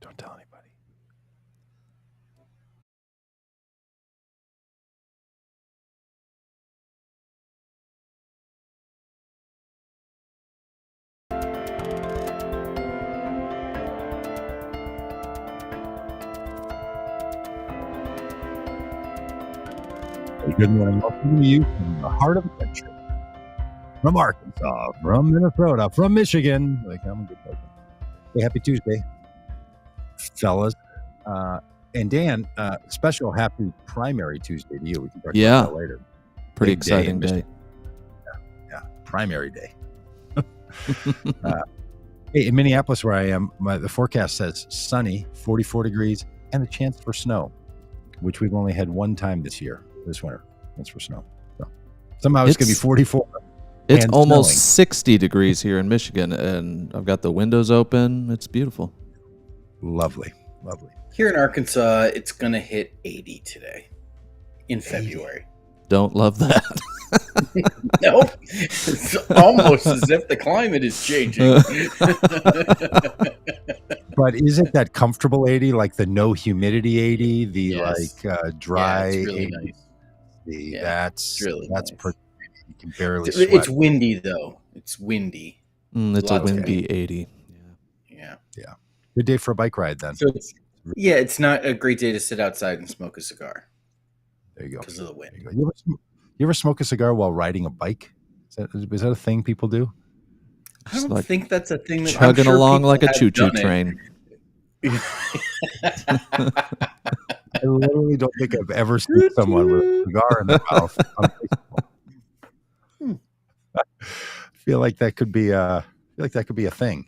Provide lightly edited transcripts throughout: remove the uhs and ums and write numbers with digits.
Don't tell anybody. Good morning. Welcome to you from the heart of the country. From Arkansas, from Minnesota, from Michigan. I'm a good person. Hey, happy Tuesday, fellas. And Dan, special happy primary Tuesday to you. We can talk about that later. Pretty exciting day. Yeah, primary day. Hey, in Minneapolis, where I am, the forecast says sunny, 44 degrees, and a chance for snow, which we've only had one time this winter. Chance for snow. So somehow it's going to be 44. It's almost snowing. 60 degrees here in Michigan, and I've got the windows open. It's beautiful. Lovely. Here in Arkansas, it's going to hit 80 today in February. Don't love that. Nope. It's almost as if the climate is changing. But is it that comfortable 80, like the no humidity 80, the Yes. dry it's really 80? nice. That's really nice. Pretty, you can barely sweat. It's windy, though. It's windy. It's a windy 80. Yeah. Good day for a bike ride, then. So it's not a great day to sit outside and smoke a cigar. There you go. Because of the wind. You ever smoke a cigar while riding a bike? Is that a thing people do? I don't think that's a thing. That chugging along like a choo-choo train. I literally don't think I've ever seen someone with a cigar in their mouth. I feel like that could be a thing.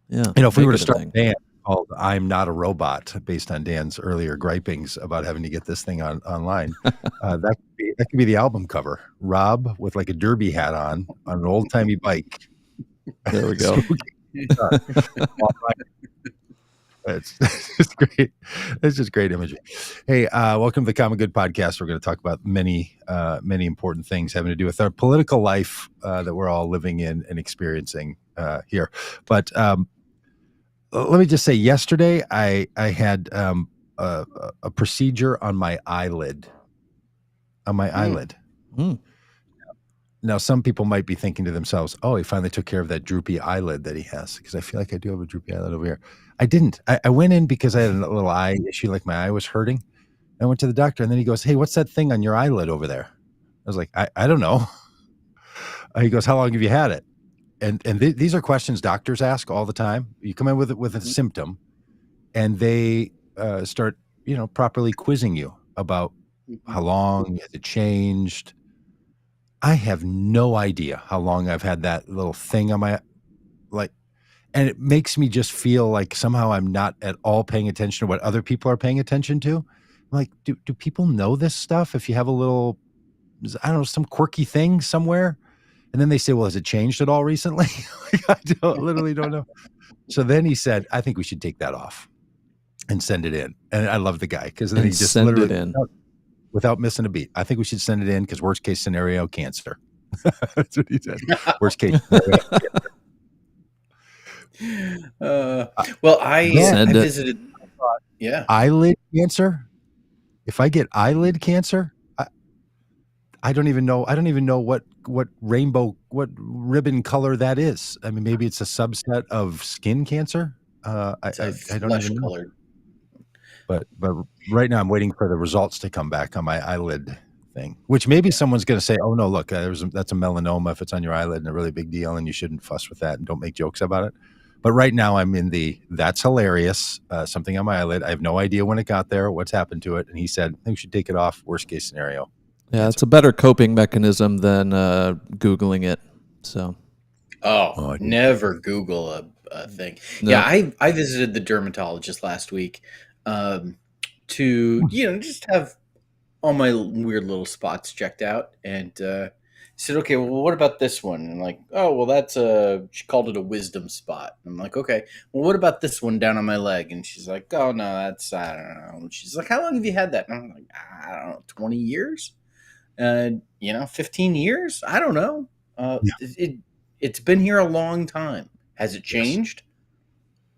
Yeah. If we were to start a band called "I'm Not a Robot," based on Dan's earlier gripings about having to get this thing online, that could be the album cover. Robb with like a derby hat on an old timey bike. There we go. It's just great. It's just great imagery. Hey, welcome to the Common Good Podcast. We're going to talk about many important things having to do with our political life that we're all living in and experiencing here. But let me just say, yesterday I had a procedure on my eyelid. Now, some people might be thinking to themselves, "Oh, he finally took care of that droopy eyelid that he has." Because I feel like I do have a droopy eyelid over here. I didn't. I went in because I had a little eye issue, like my eye was hurting. I went to the doctor, and then he goes, "Hey, what's that thing on your eyelid over there?" I was like, "I don't know." He goes, "How long have you had it?" And these are questions doctors ask all the time. You come in with a symptom, and they start properly quizzing you about how long has it changed. I have no idea how long I've had that little thing on my and it makes me just feel like somehow I'm not at all paying attention to what other people are paying attention to. I'm like, do people know this stuff? If you have a little, I don't know, some quirky thing somewhere, and then they say, "Well, has it changed at all recently?" I literally don't know. So then he said, "I think we should take that off and send it in." And I love the guy because then he just send it in. Without missing a beat. "I think we should send it in because worst case scenario, cancer." That's what he said. Worst case scenario. I visited. Yeah, eyelid cancer. If I get eyelid cancer, I don't even know. I don't even know what ribbon color that is. I mean, maybe it's a subset of skin cancer. I don't even know. Colored. But right now I'm waiting for the results to come back on my eyelid thing, which maybe someone's going to say, "Oh no, look, that's a melanoma if it's on your eyelid and a really big deal, and you shouldn't fuss with that and don't make jokes about it." But right now I'm in that's hilarious, something on my eyelid. I have no idea when it got there, what's happened to it. And he said, "I think we should take it off, worst case scenario." Yeah, it's a better coping mechanism than Googling it. So, never Google a thing. No. Yeah, I visited the dermatologist last week to just have all my weird little spots checked out, and said, "Okay, well, what about this one?" And I'm like, "Oh, well, that's she called it a wisdom spot." I'm like, "Okay, well, what about this one down on my leg?" And she's like, "Oh no, that's I don't know." And she's like, "How long have you had that?" And I'm like, "I don't know, 20 years, 15 years, I don't know." It's been here a long time. Has it changed?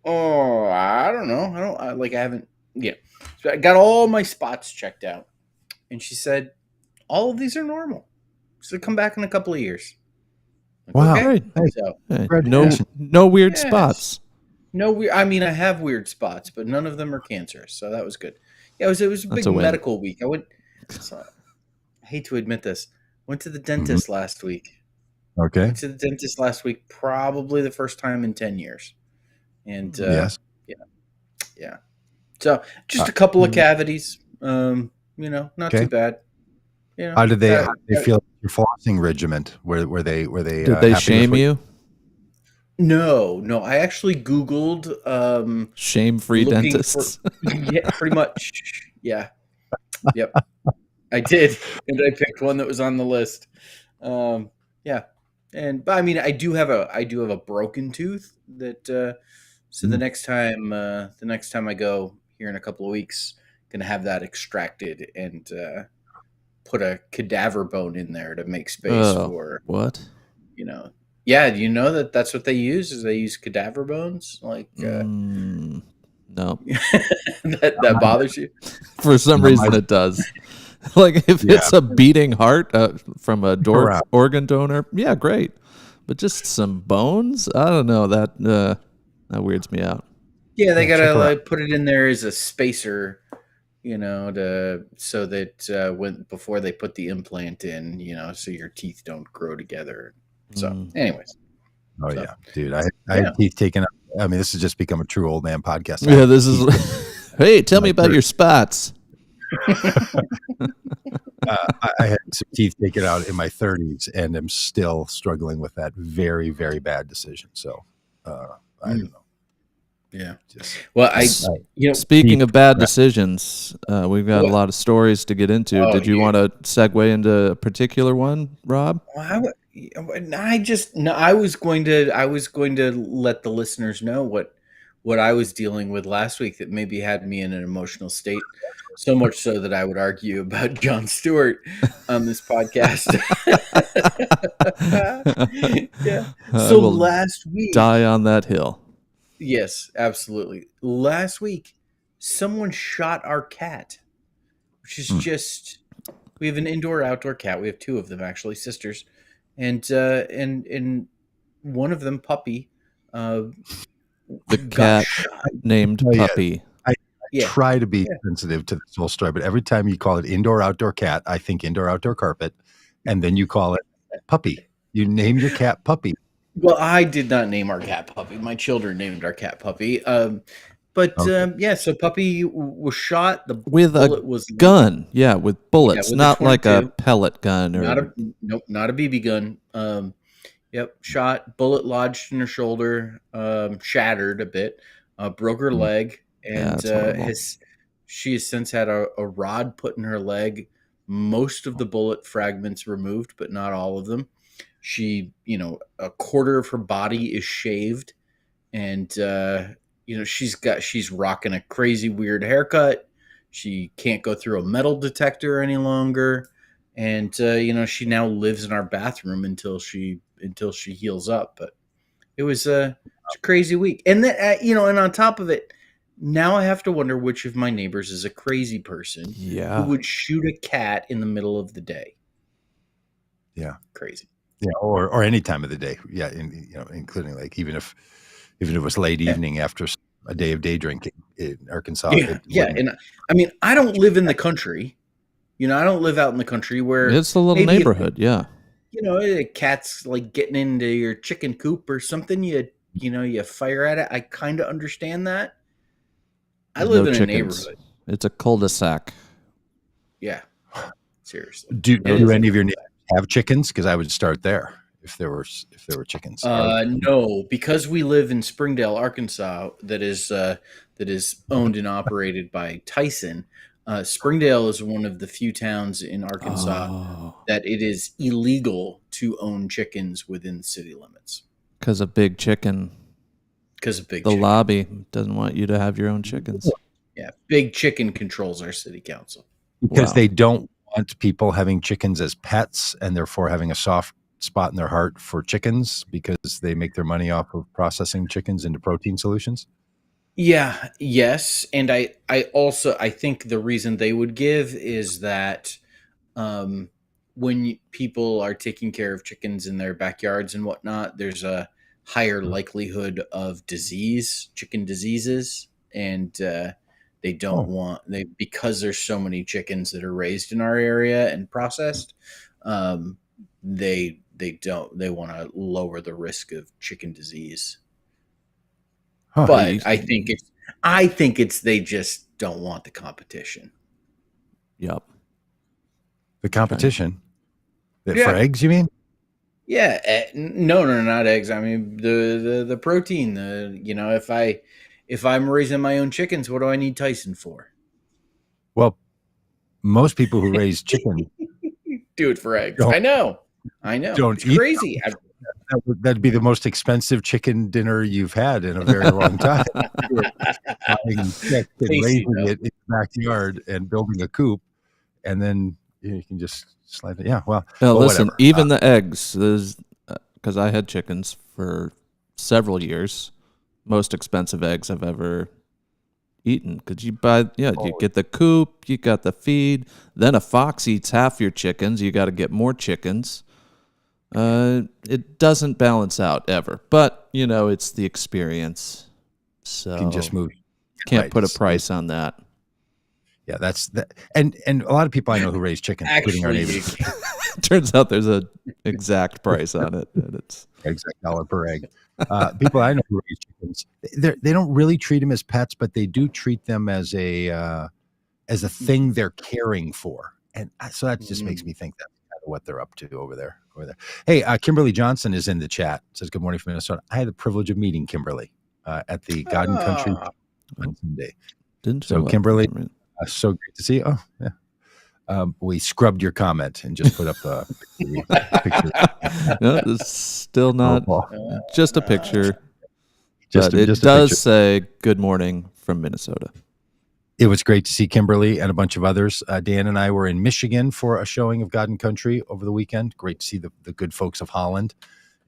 Oh, I don't know. I haven't. Yeah, so I got all my spots checked out, and she said all of these are normal. So come back in a couple of years. Like, Wow. okay. Great. So Hey, Congratulations. no weird yes, spots. no weird. I mean, I have weird spots, but none of them are cancerous, so that was good. Yeah, it was a That's big a win. medical week. So, I hate to admit this. Went to the Mhm. dentist last week. Okay. Went to the dentist last week, probably the first time in 10 years. And Yes. yeah. So just a couple of cavities. Not too Okay. bad. How did they Got- feel your flossing regiment? Were they Did they happy with shame what you? No. I actually Googled Shame-free looking dentists. for yeah, pretty much. Yeah. Yep. I did, and I picked one that was on the list. Yeah, but I mean, I do have a broken tooth that. So the next time I go here in a couple of weeks, gonna have that extracted and put a cadaver bone in there to make space Oh, for what? you know. Yeah, do you know that that's what they use? Is they use cadaver bones? Like No. that bothers you? For some No, reason it does. Like if Yeah. it's a beating heart from a Correct. organ donor, yeah, great. But just some bones? I don't know. That weirds me out. Yeah, they Yeah, check gotta her out. like put it in there as a spacer, so that when before they put the implant in, so your teeth don't grow together. So, anyways, Oh so, yeah, dude. I yeah. had teeth taken out. I mean, this has just become a true old man podcast. Yeah, this is. Hey, tell me about your spots. I had some teeth taken out in my 30s, and am still struggling with that very, very bad decision. So, I don't know. Yeah. Just Well, Speaking of bad decisions, we've got a lot of stories to get into. Oh, Did you want to segue into a particular one, Rob? I was going to let the listeners know what I was dealing with last week that maybe had me in an emotional state, so much so that I would argue about Jon Stewart on this podcast. Yeah. I So will last week, die on that hill. yes, absolutely. Last week, someone shot our cat, which is just. We have an indoor-outdoor cat. We have two of them, actually, sisters, and one of them, Puppy, The got cat shot. named yeah. Puppy. I Yeah. try to be sensitive to this whole story, but every time you call it indoor-outdoor cat, I think indoor-outdoor carpet, and then you call it puppy. You name your cat Puppy. Well, I did not name our cat Puppy. My children named our cat Puppy. Okay. So Puppy was shot. The With bullet a was gun. Yeah, with bullets. with a Not like a 22. pellet gun. Or Not a BB gun. Yep, shot. Bullet lodged in her shoulder. Shattered a bit. Broke her leg, and that's horrible. she has since had a rod put in her leg. Most of the bullet fragments removed, but not all of them. She, a quarter of her body is shaved, and she's rocking a crazy weird haircut. She can't go through a metal detector any longer, and she now lives in our bathroom until she heals up. But it was a crazy week, and then and on top of it, now I have to wonder which of my neighbors is a crazy person who would shoot a cat in the middle of the day. Yeah, crazy. Yeah, or any time of the day. Yeah, including like even if it was late evening after a day of day drinking in Arkansas. And I mean, I don't live in the country. I don't live out in the country where it's a little neighborhood. A cat's like getting into your chicken coop or something. You fire at it. I kind of understand that. I live in a neighborhood. It's a cul-de-sac. Yeah, seriously. Do any of your neighbors have chickens? Because I would start there if there were chickens. No, because we live in Springdale, Arkansas. That is owned and operated by Tyson. Springdale is one of the few towns in Arkansas that it is illegal to own chickens within the city limits. Because of Big Chicken. The lobby doesn't want you to have your own chickens. Yeah, Big Chicken controls our city council. Because they don't want people having chickens as pets, and therefore having a soft spot in their heart for chickens because they make their money off of processing chickens into protein solutions. Yeah, yes, and I think the reason they would give is that um, when people are taking care of chickens in their backyards and whatnot, there's a higher likelihood of chicken diseases, and they don't Oh, want they because there's so many chickens that are raised in our area and processed. Um, they want to lower the risk of chicken disease, huh. Are but you? I think it's they just don't want the competition. Yep. The Trying. competition for Yeah. eggs, you mean? Yeah, no, no, not eggs. I mean the protein. If I'm raising my own chickens, what do I need Tyson for? Well, most people who raise chicken Do it for eggs. don't I know. don't It's eat. crazy. That'd be the most expensive chicken dinner you've had in a very long time. You're buying chick and Tasty raising though. it in the backyard and building a coop, and then you can just slide it. Yeah, well, but Listen, whatever. even the eggs, because I had chickens for several years, most expensive eggs I've ever eaten. Because you get the coop, you got the feed, then a fox eats half your chickens, you got to get more chickens. It doesn't balance out ever, but it's the experience, You can just so move. can't Right. put a price on that. Yeah, that's that. And a lot of people I know who raise chickens, including our Actually, neighbors, you can. Turns out there's a exact price on it, and it's exact dollar per egg. People I know who raise chickens, they don't really treat them as pets, but they do treat them as a thing they're caring for, and so that just makes me think that's kind of what they're up to over there. Hey, Kimberly Johnson is in the chat. Says good morning from Minnesota. I had the privilege of meeting Kimberly at the God and Country Ah, on Sunday. didn't So show up for Kimberly, some reason. so great to see you. Oh yeah. We scrubbed your comment and just put up a picture No, it's still not profile. just a picture, Just but it just a picture. does say good morning from Minnesota. It was great to see Kimberly and a bunch of others. Dan and I were in Michigan for a showing of God and Country over the weekend. Great to see the good folks of Holland.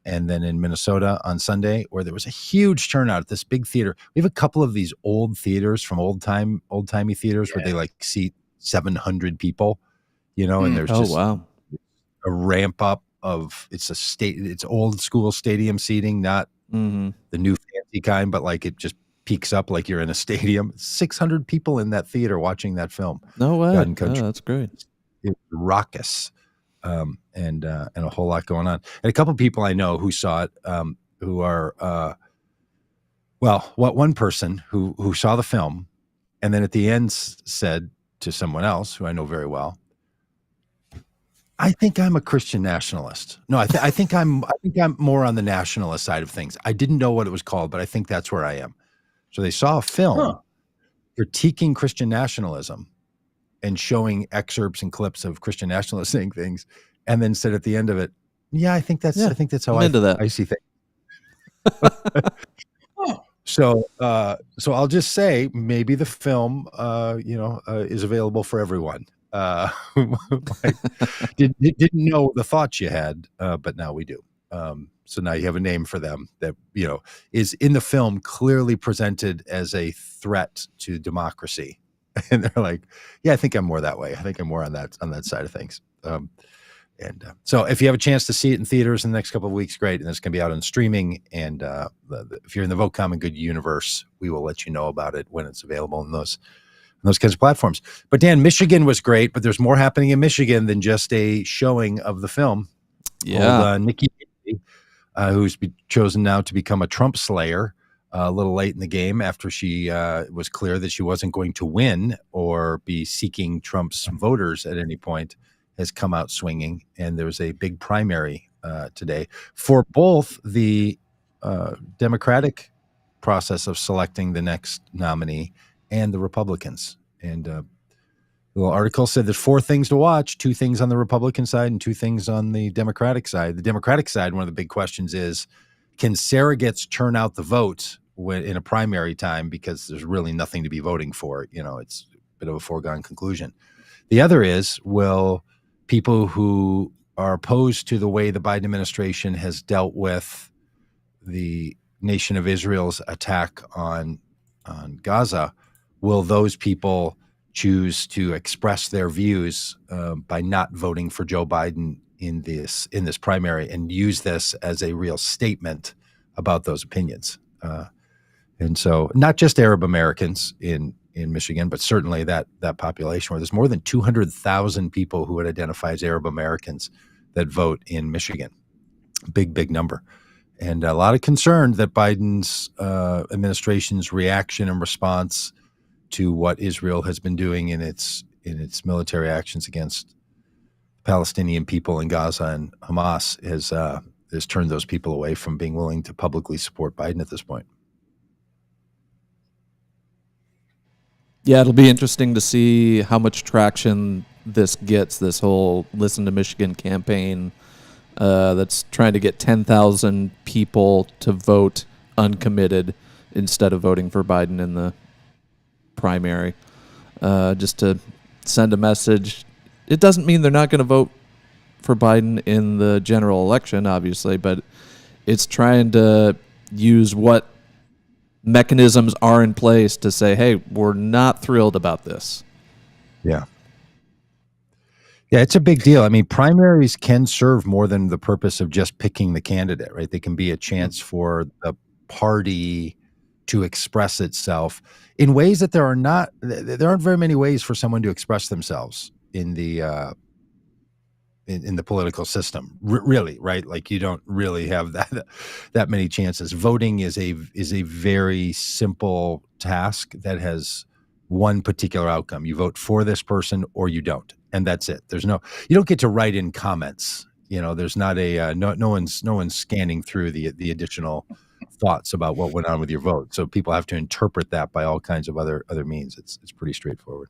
And then in Minnesota on Sunday, where there was a huge turnout at this big theater. We have a couple of these old theaters from old-timey theaters where they like seat 700 people, and there's Oh just wow. a ramp up of it's old school stadium seating, not Mm-hmm. the new fancy kind, but like it just peaks up like you're in a stadium. 600 people in that theater watching that film, No God way. and Oh, Country. that's great. It was raucous, and a whole lot going on. And a couple of people I know who saw it, who are one person who saw the film, and then at the end said to someone else who I know very well, I think I'm a Christian nationalist. No, I think I'm more on the nationalist side of things. I didn't know what it was called, but I think that's where I am. So they saw a film critiquing Christian nationalism and showing excerpts and clips of Christian nationalists saying things, and then said at the end of it, "Yeah, I think that's how I'm into that. I see things." So I'll just say maybe the film, is available for everyone. Like, didn't know the thoughts you had, but now we do. So now you have a name for them that is in the film clearly presented as a threat to democracy, and they're like, "Yeah, I think I'm more that way. I think I'm more on that side of things." And so if you have a chance to see it in theaters in the next couple of weeks, great. And it's going to be out on streaming. And if you're in the Vote Common Good universe, we will let you know about it when it's available in those kinds of platforms. But Dan, Michigan was great, but there's more happening in Michigan than just a showing of the film. Yeah. Old Nikki Haley, who's chosen now to become a Trump slayer a little late in the game after she was clear that she wasn't going to win or be seeking Trump's voters at any point, has come out swinging. And there was a big primary today for both the Democratic process of selecting the next nominee and the Republicans. And the little article said there's 4 things to watch, 2 things on the Republican side and 2 things on the Democratic side. The Democratic side, one of the big questions is, can surrogates turn out the vote in a primary time, because there's really nothing to be voting for? It's a bit of a foregone conclusion. The other is, will people who are opposed to the way the Biden administration has dealt with the nation of Israel's attack on Gaza, will those people choose to express their views by not voting for Joe Biden in this primary and use this as a real statement about those opinions? And so, not just Arab Americans in Michigan, but certainly that population, where there's more than 200,000 people who would identify as Arab Americans that vote in Michigan. Big number. And a lot of concern that Biden's administration's reaction and response to what Israel has been doing in its military actions against Palestinian people in Gaza and Hamas has turned those people away from being willing to publicly support Biden at this point. Yeah, it'll be interesting to see how much traction this gets, this whole Listen to Michigan campaign that's trying to get 10,000 people to vote uncommitted instead of voting for Biden in the primary, just to send a message. It doesn't mean they're not going to vote for Biden in the general election, obviously, but it's trying to use what mechanisms are in place to say, hey, we're not thrilled about this. Yeah. Yeah, it's a big deal. I mean, primaries can serve more than the purpose of just picking the candidate, right? They can be a chance for the party to express itself in ways that there aren't very many ways for someone to express themselves in the in the political system, really, right? Like, you don't really have that many chances. Voting is a very simple task that has one particular outcome. You vote for this person or you don't, and that's it. You don't get to write in comments. There's not no one's scanning through the additional thoughts about what went on with your vote. So people have to interpret that by all kinds of other means. It's pretty straightforward.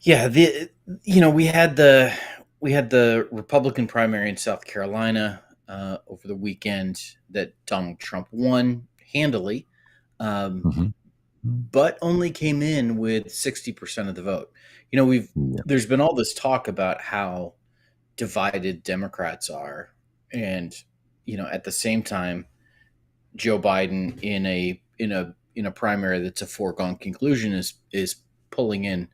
Yeah, we had the Republican primary in South Carolina over the weekend that Donald Trump won handily, but only came in with 60% of the vote. There's been all this talk about how divided Democrats are, and at the same time, Joe Biden in a primary that's a foregone conclusion is pulling in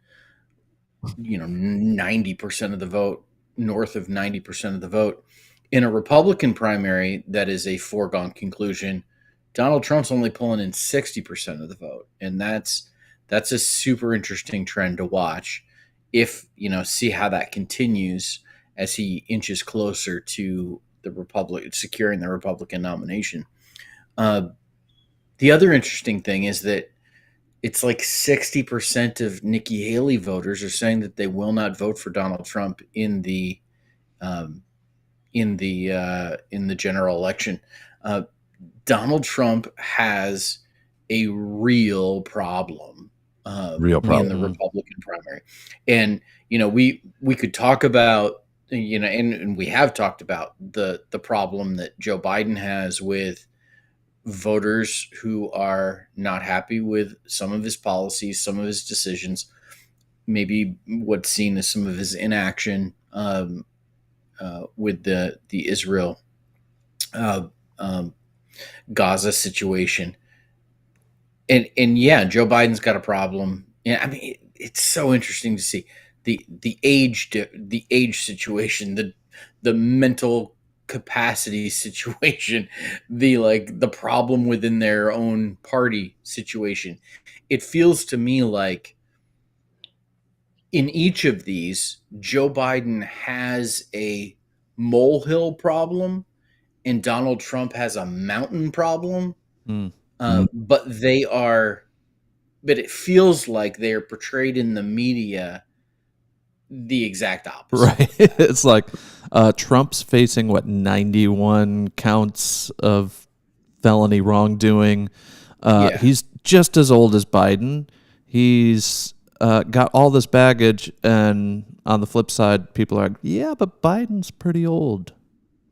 90% of the vote, north of 90% of the vote. In a Republican primary that is a foregone conclusion, Donald Trump's only pulling in 60% of the vote. And that's a super interesting trend to watch if, see how that continues as he inches closer to securing the Republican nomination. The other interesting thing is that it's like 60% of Nikki Haley voters are saying that they will not vote for Donald Trump in the general election. Donald Trump has a real problem in the Republican primary, and we could talk about and we have talked about the problem that Joe Biden has with voters who are not happy with some of his policies, some of his decisions, maybe what's seen as some of his inaction with the Israel Gaza situation. And yeah, Joe Biden's got a problem. Yeah, I mean, it's so interesting to see the age situation, the mental capacity situation, the problem within their own party situation. It feels to me like in each of these, Joe Biden has a molehill problem and Donald Trump has a mountain problem. But it feels like they're portrayed in the media the exact opposite. Right. It's like Trump's facing 91 counts of felony wrongdoing. He's just as old as Biden. He's got all this baggage, and on the flip side, people are like, yeah, but Biden's pretty old.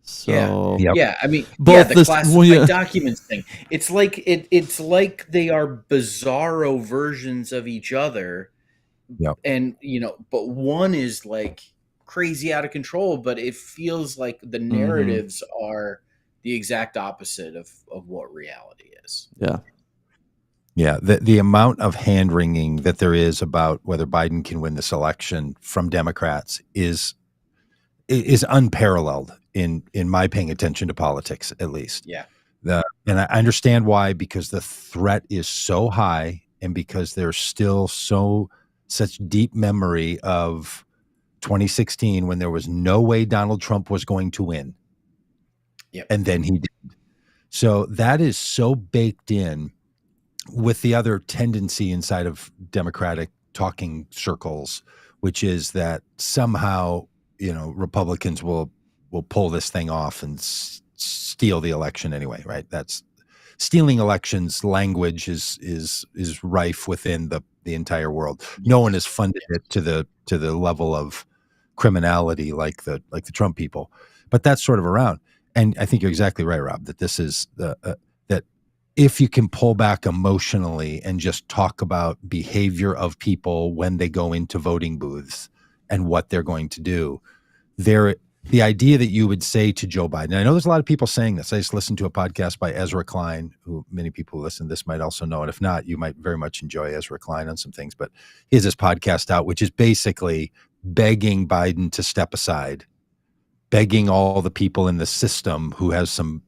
So yeah. I mean, the classified documents thing. It's like it's they are bizarro versions of each other. Yep. And but one is like crazy out of control, but it feels like the narratives are the exact opposite of what reality is. Yeah. Yeah, the amount of hand wringing that there is about whether Biden can win this election from Democrats is unparalleled in my paying attention to politics, at least. Yeah. And I understand why, because the threat is so high, and because there's still such deep memory of 2016 when there was no way Donald Trump was going to win. Yep. And then he did. So that is so baked in with the other tendency inside of Democratic talking circles, which is that somehow, Republicans will pull this thing off and steal the election anyway, right? That's stealing elections language is rife within the entire world. No one has funded it to the level of criminality like the Trump people, but that's sort of around. And I think you're exactly right, Rob, that this is that if you can pull back emotionally and just talk about behavior of people when they go into voting booths and what they're going to do, the idea that you would say to Joe Biden, and I know there's a lot of people saying this. I just listened to a podcast by Ezra Klein, who many people who listen to this might also know. And if not, you might very much enjoy Ezra Klein on some things. But he has this podcast out, which is basically begging Biden to step aside, begging all the people in the system who has some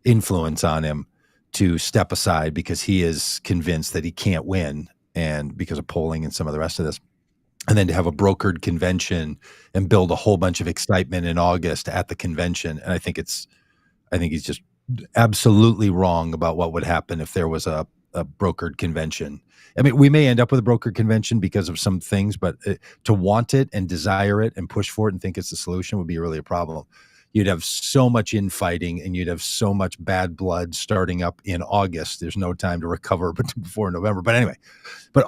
influence on him to step aside, because he is convinced that he can't win, and because of polling and some of the rest of this. And then to have a brokered convention and build a whole bunch of excitement in August at the convention. And I think he's just absolutely wrong about what would happen if there was a brokered convention. I mean, we may end up with a brokered convention because of some things, but to want it and desire it and push for it and think it's the solution would be really a problem. You'd have so much infighting, and you'd have so much bad blood starting up in August. There's no time to recover before November. But anyway,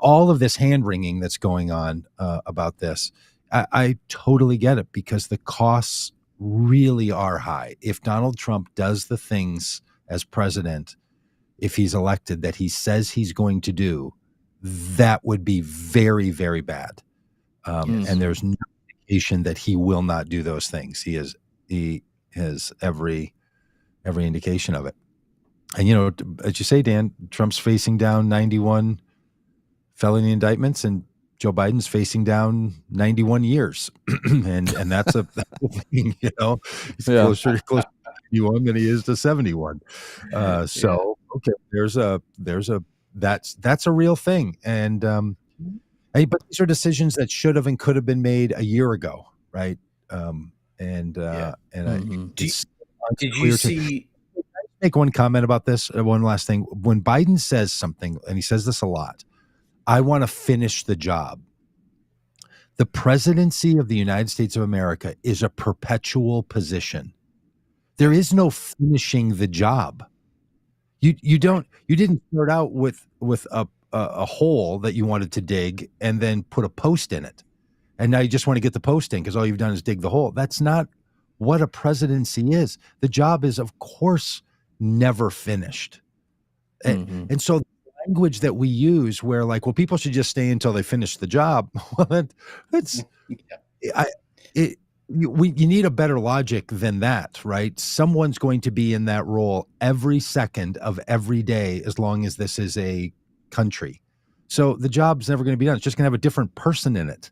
all of this hand wringing that's going on about this, I totally get it, because the costs really are high. If Donald Trump does the things as president, if he's elected, that he says he's going to do, that would be very, very bad. And there's no indication that he will not do those things. He has every indication of it. And, as you say, Dan, Trump's facing down 91 felony indictments, and Joe Biden's facing down 91 years. and that's a thing, he's closer to 91 than he is to 71. Okay, that's a real thing. And, but these are decisions that should have and could have been made a year ago. Right. Did you see? Make one comment about this. One last thing. When Biden says something, and he says this a lot, I want to finish the job. The presidency of the United States of America is a perpetual position. There is no finishing the job. You didn't start out with a hole that you wanted to dig and then put a post in it, and now you just want to get the post in because all you've done is dig the hole. That's not what a presidency is. The job is, of course, never finished. And so the language that we use, where people should just stay until they finish the job. Well, you need a better logic than that, right? Someone's going to be in that role every second of every day as long as this is a country. So the job's never going to be done. It's just going to have a different person in it.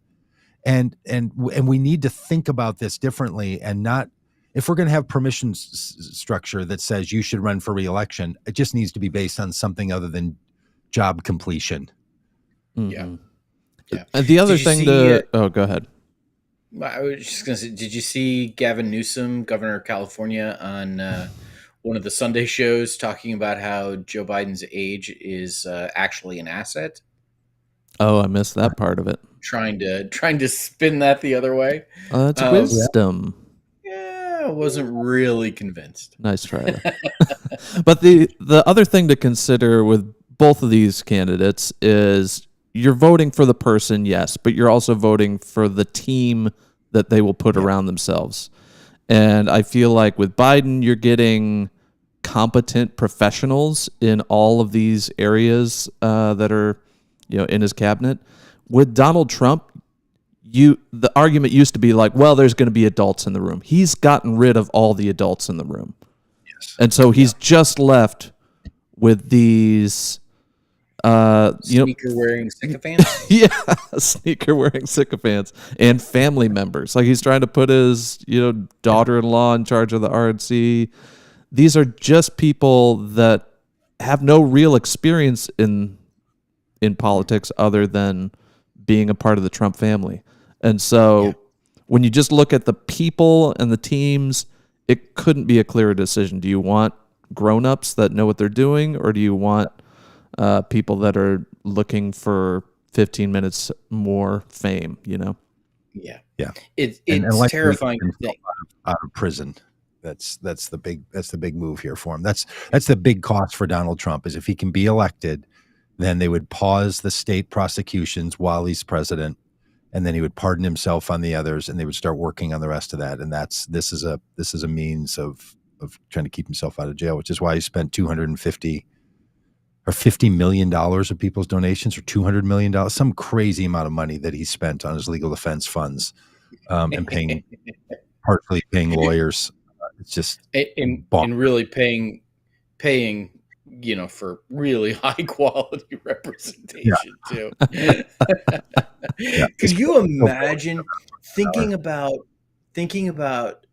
And we need to think about this differently, and not, if we're going to have permission structure that says you should run for re-election, it just needs to be based on something other than job completion. Yeah. And the other thing go ahead. I was just going to say, did you see Gavin Newsom, governor of California, on one of the Sunday shows talking about how Joe Biden's age is actually an asset? Oh, I missed that part of it. Trying to spin that the other way. Oh, that's wisdom. Yeah, I wasn't really convinced. Nice try. But the other thing to consider with both of these candidates is you're voting for the person, yes, but you're also voting for the team that they will put around themselves. And I feel like with Biden, you're getting competent professionals in all of these areas that are, in his cabinet. With Donald Trump, the argument used to be like, well, there's going to be adults in the room. He's gotten rid of all the adults in the room. Yes. And so he's just left with these sneaker wearing sycophants. Yeah, sneaker wearing sycophants and family members. Like he's trying to put his daughter-in-law in charge of the RNC. These are just people that have no real experience in politics other than being a part of the Trump family. And so when you just look at the people and the teams, it couldn't be a clearer decision. Do you want grown-ups that know what they're doing, or do you want people that are looking for 15 minutes more fame, Yeah. It's like terrifying to think. Out of prison. That's the big move here for him. That's the big cost for Donald Trump, is if he can be elected, then they would pause the state prosecutions while he's president, and then he would pardon himself on the others, and they would start working on the rest of that. And this is a means of trying to keep himself out of jail, which is why he spent $250 or $50 million of people's donations, or $200 million, some crazy amount of money that he spent on his legal defense funds, and partly paying lawyers. It's just and really paying for really high quality representation too. Could you imagine thinking about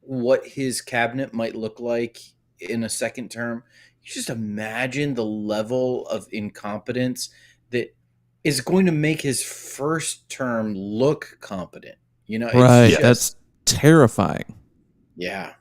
what his cabinet might look like in a second term? You just imagine the level of incompetence that is going to make his first term look competent. Right. That's terrifying. Yeah.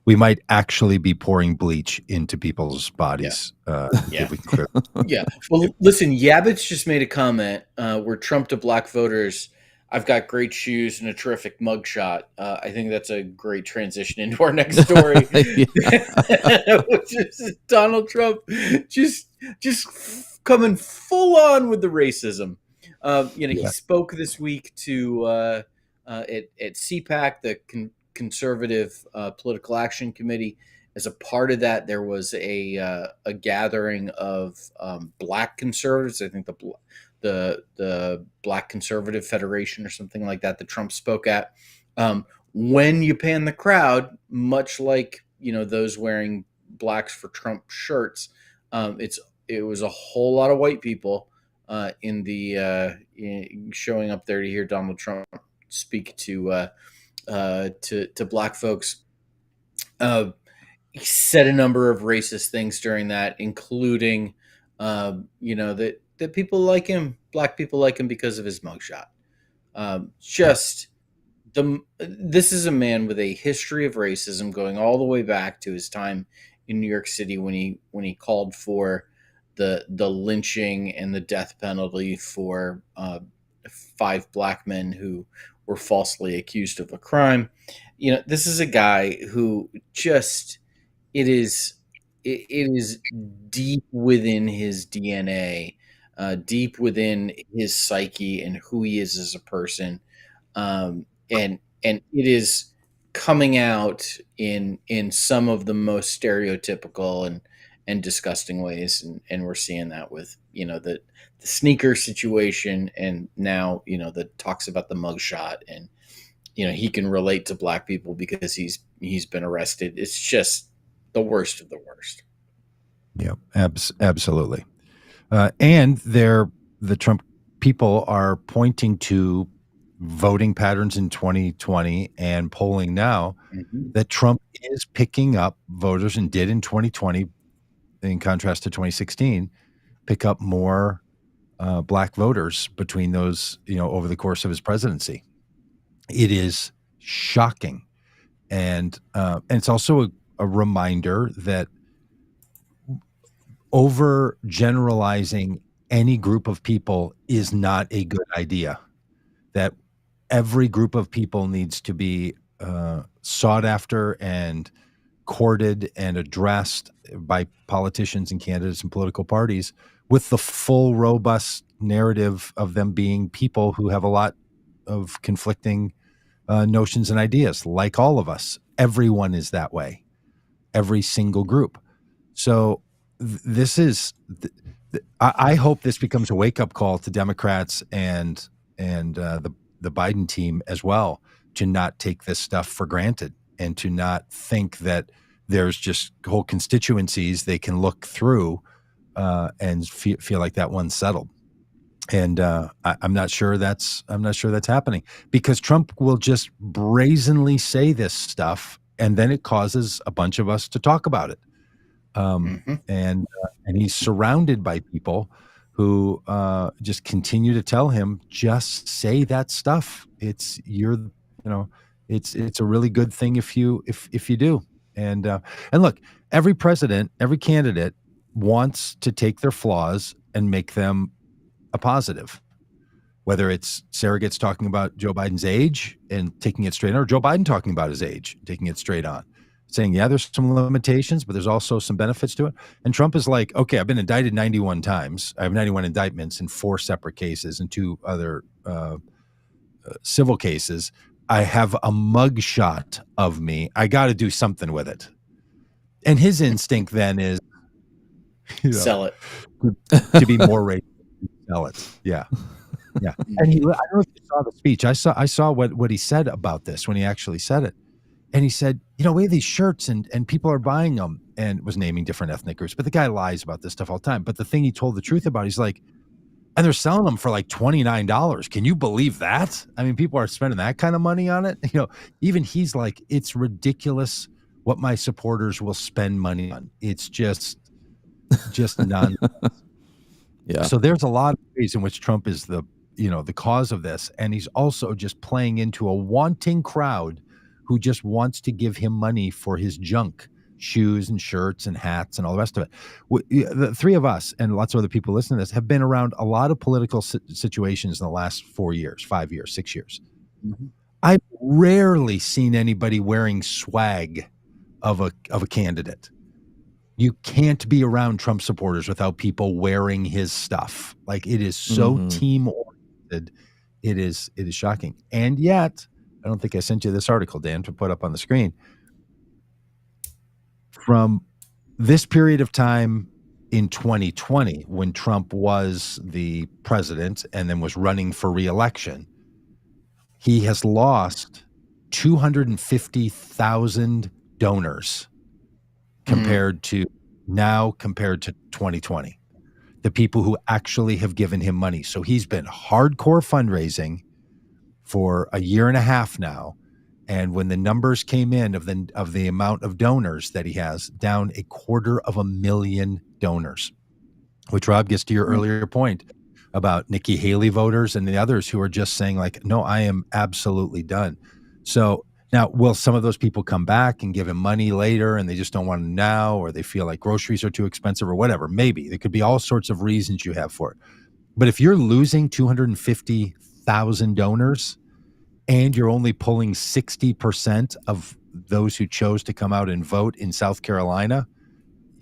We might actually be pouring bleach into people's bodies. If we can yeah. Well, listen, Yabbits just made a comment. We're Trump to black voters. I've got great shoes and a terrific mugshot. I think that's a great transition into our next story, which is Donald Trump just coming full on with the racism. He spoke this week to at CPAC, the Conservative Political Action Committee. As a part of that, there was a gathering of black conservatives. I think the Black Conservative Federation or something like that Trump spoke at. When you pan the crowd, much like those wearing Blacks for Trump shirts, it was a whole lot of white people showing up there to hear Donald Trump speak to black folks. He said a number of racist things during that, including that people like him, black people like him because of his mugshot. This is a man with a history of racism going all the way back to his time in New York City when he called for the lynching and the death penalty for 5 black men who were falsely accused of a crime. This is a guy who it is deep within his DNA, deep within his psyche and who he is as a person. And it is coming out in some of the most stereotypical and disgusting ways. And we're seeing that with, the sneaker situation, and now, that talks about the mugshot, and, he can relate to black people because he's been arrested. It's just the worst of the worst. Yeah, absolutely. And the Trump people are pointing to voting patterns in 2020 and polling now that Trump is picking up voters, and did in 2020, in contrast to 2016, pick up more black voters between those, over the course of his presidency. It is shocking. And it's also a reminder that over generalizing any group of people is not a good idea. That every group of people needs to be sought after and courted and addressed by politicians and candidates and political parties with the full, robust narrative of them being people who have a lot of conflicting notions and ideas, like all of us. Everyone is that way, every single group. So this is, I hope this becomes a wake-up call to Democrats and the Biden team as well, to not take this stuff for granted, and to not think that there's just whole constituencies they can look through and feel like that one's settled. And I'm not sure that's happening, because Trump will just brazenly say this stuff, and then it causes a bunch of us to talk about it. And he's surrounded by people who just continue to tell him, just say that stuff. It's a really good thing if you do. And look, every president, every candidate wants to take their flaws and make them a positive. Whether it's surrogates talking about Joe Biden's age and taking it straight on, or Joe Biden talking about his age, taking it straight on, saying, yeah, there's some limitations, but there's also some benefits to it. And Trump is like, okay, I've been indicted 91 times. I have 91 indictments in 4 separate cases and 2 other civil cases. I have a mugshot of me. I got to do something with it. And his instinct then is, sell it. To be more racist. Sell it. Yeah. Yeah. And I don't know if you saw the speech. I saw what he said about this when he actually said it. And he said, we have these shirts and people are buying them, and was naming different ethnic groups. But the guy lies about this stuff all the time. But the thing he told the truth about, he's like, and they're selling them for like $29. Can you believe that? I mean, people are spending that kind of money on it. Even he's like, it's ridiculous what my supporters will spend money on. It's just nonsense. Yeah. So there's a lot of ways in which Trump is the cause of this. And he's also just playing into a wanting crowd who just wants to give him money for his junk, shoes and shirts and hats and all the rest of it. The 3 of us and lots of other people listening to this have been around a lot of political situations in the last 4 years, 5 years, 6 years. Mm-hmm. I've rarely seen anybody wearing swag of a candidate. You can't be around Trump supporters without people wearing his stuff. Like, it is so team oriented. It is shocking. And yet, I don't think I sent you this article, Dan, to put up on the screen. From this period of time in 2020, when Trump was the president and then was running for re-election, he has lost 250,000 donors compared to 2020, the people who actually have given him money. So he's been hardcore fundraising for a year and a half now. And when the numbers came in of the amount of donors that he has, down 250,000 donors, which, Rob, gets to your earlier point about Nikki Haley voters and the others who are just saying, like, no, I am absolutely done. So now, will some of those people come back and give him money later and they just don't want it now, or they feel like groceries are too expensive or whatever? Maybe. There could be all sorts of reasons you have for it. But if you're losing 250,000 donors and you're only pulling 60% of those who chose to come out and vote in South Carolina,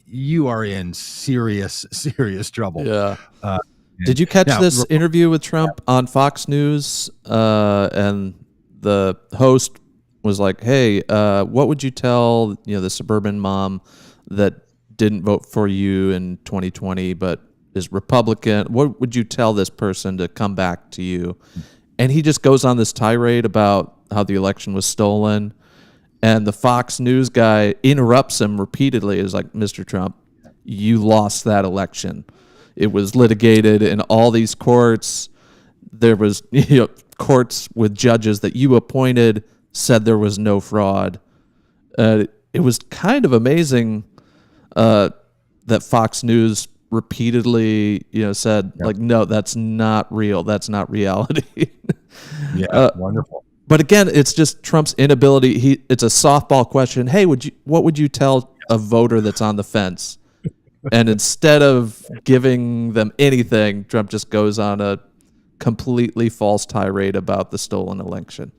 you are in serious, serious trouble. Yeah. Did you catch this interview with Trump on Fox News? And the host was like, hey, what would you tell the suburban mom that didn't vote for you in 2020 but is Republican? What would you tell this person to come back to you? And he just goes on this tirade about how the election was stolen. And the Fox News guy interrupts him repeatedly. Is like, Mr. Trump, you lost that election. It was litigated in all these courts. There was courts with judges that you appointed said there was no fraud. It was kind of amazing that Fox News repeatedly, said, like, no, that's not real. That's not reality. Yeah, wonderful. But again, it's just Trump's inability. It's a softball question. Hey, what would you tell a voter that's on the fence? And instead of giving them anything, Trump just goes on a completely false tirade about the stolen election.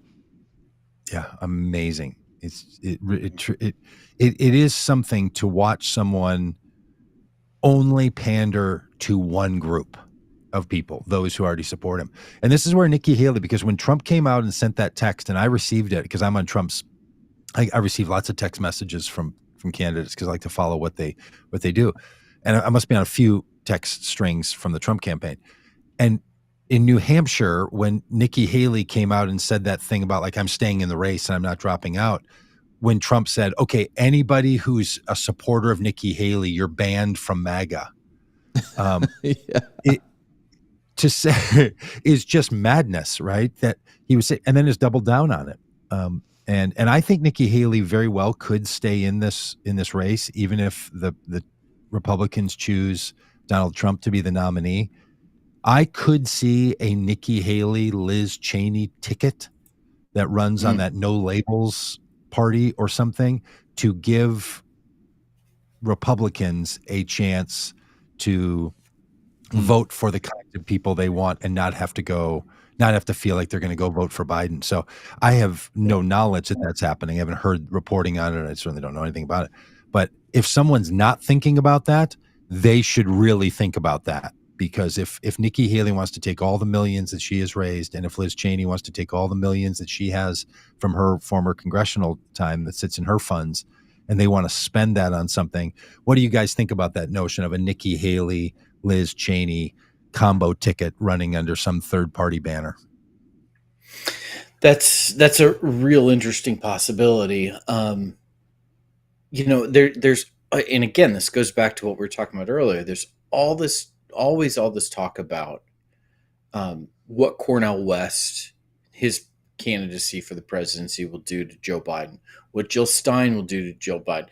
Yeah, amazing. It is something to watch someone only pander to one group of people, those who already support him. And this is where Nikki Haley, because when Trump came out and sent that text, and I received it because I'm on Trump's, I receive lots of text messages from candidates because I like to follow what they do. And I must be on a few text strings from the Trump campaign. And in New Hampshire, when Nikki Haley came out and said that thing about, like, I'm staying in the race and I'm not dropping out, when Trump said, okay, anybody who's a supporter of Nikki Haley, you're banned from MAGA. It to say is just madness, right? That he was saying, and then has doubled down on it. And I think Nikki Haley very well could stay in this race, even if the Republicans choose Donald Trump to be the nominee. I could see a Nikki Haley, Liz Cheney ticket that runs on that no labels party or something to give Republicans a chance to vote for the kinds of people they want and not have to feel like they're going to go vote for Biden. So I have no knowledge that that's happening. I haven't heard reporting on it. I certainly don't know anything about it. But if someone's not thinking about that, they should really think about that. Because if Nikki Haley wants to take all the millions that she has raised, and if Liz Cheney wants to take all the millions that she has from her former congressional time that sits in her funds, and they want to spend that on something, what do you guys think about that notion of a Nikki Haley, Liz Cheney combo ticket running under some third-party banner? That's a real interesting possibility. There's and again, this goes back to what we were talking about earlier. There's always all this talk about what Cornel West, his candidacy for the presidency, will do to Joe Biden, what Jill Stein will do to Joe Biden,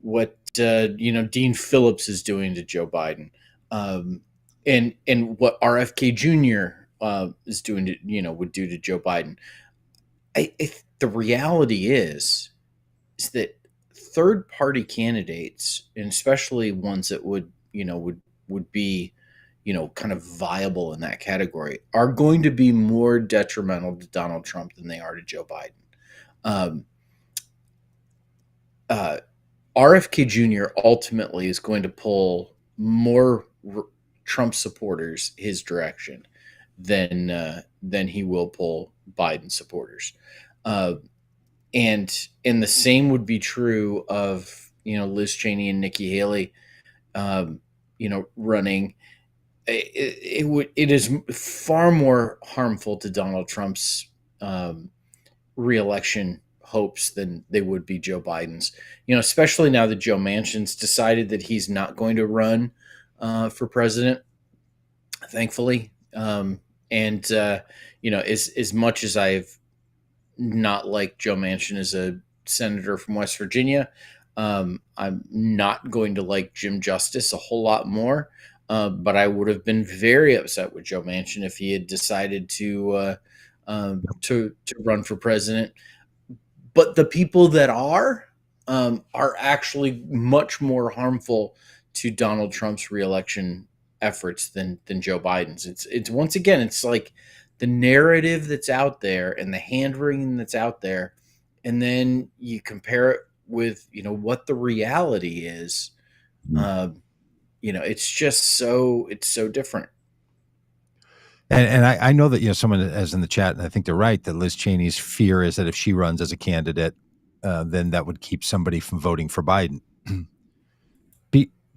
what Dean Phillips is doing to Joe Biden, and what RFK Jr. Is doing to would do to Joe Biden. The reality is that third-party candidates, and especially ones that would be kind of viable in that category, are going to be more detrimental to Donald Trump than they are to Joe Biden. RFK Jr. ultimately is going to pull more Trump supporters his direction than he will pull Biden supporters. And the same would be true of Liz Cheney and Nikki Haley running. It is far more harmful to Donald Trump's reelection hopes than they would be Joe Biden's. Especially now that Joe Manchin's decided that he's not going to run for president, thankfully. As much as I've not liked Joe Manchin as a senator from West Virginia, I'm not going to like Jim Justice a whole lot more. But I would have been very upset with Joe Manchin if he had decided to run for president. But the people that are actually much more harmful to Donald Trump's reelection efforts than Joe Biden's. It's once again, it's like the narrative that's out there and the hand-wringing that's out there, and then you compare it with what the reality is. It's just so different. And I know that someone has in the chat, and I think they're right, that Liz Cheney's fear is that if she runs as a candidate, then that would keep somebody from voting for Biden.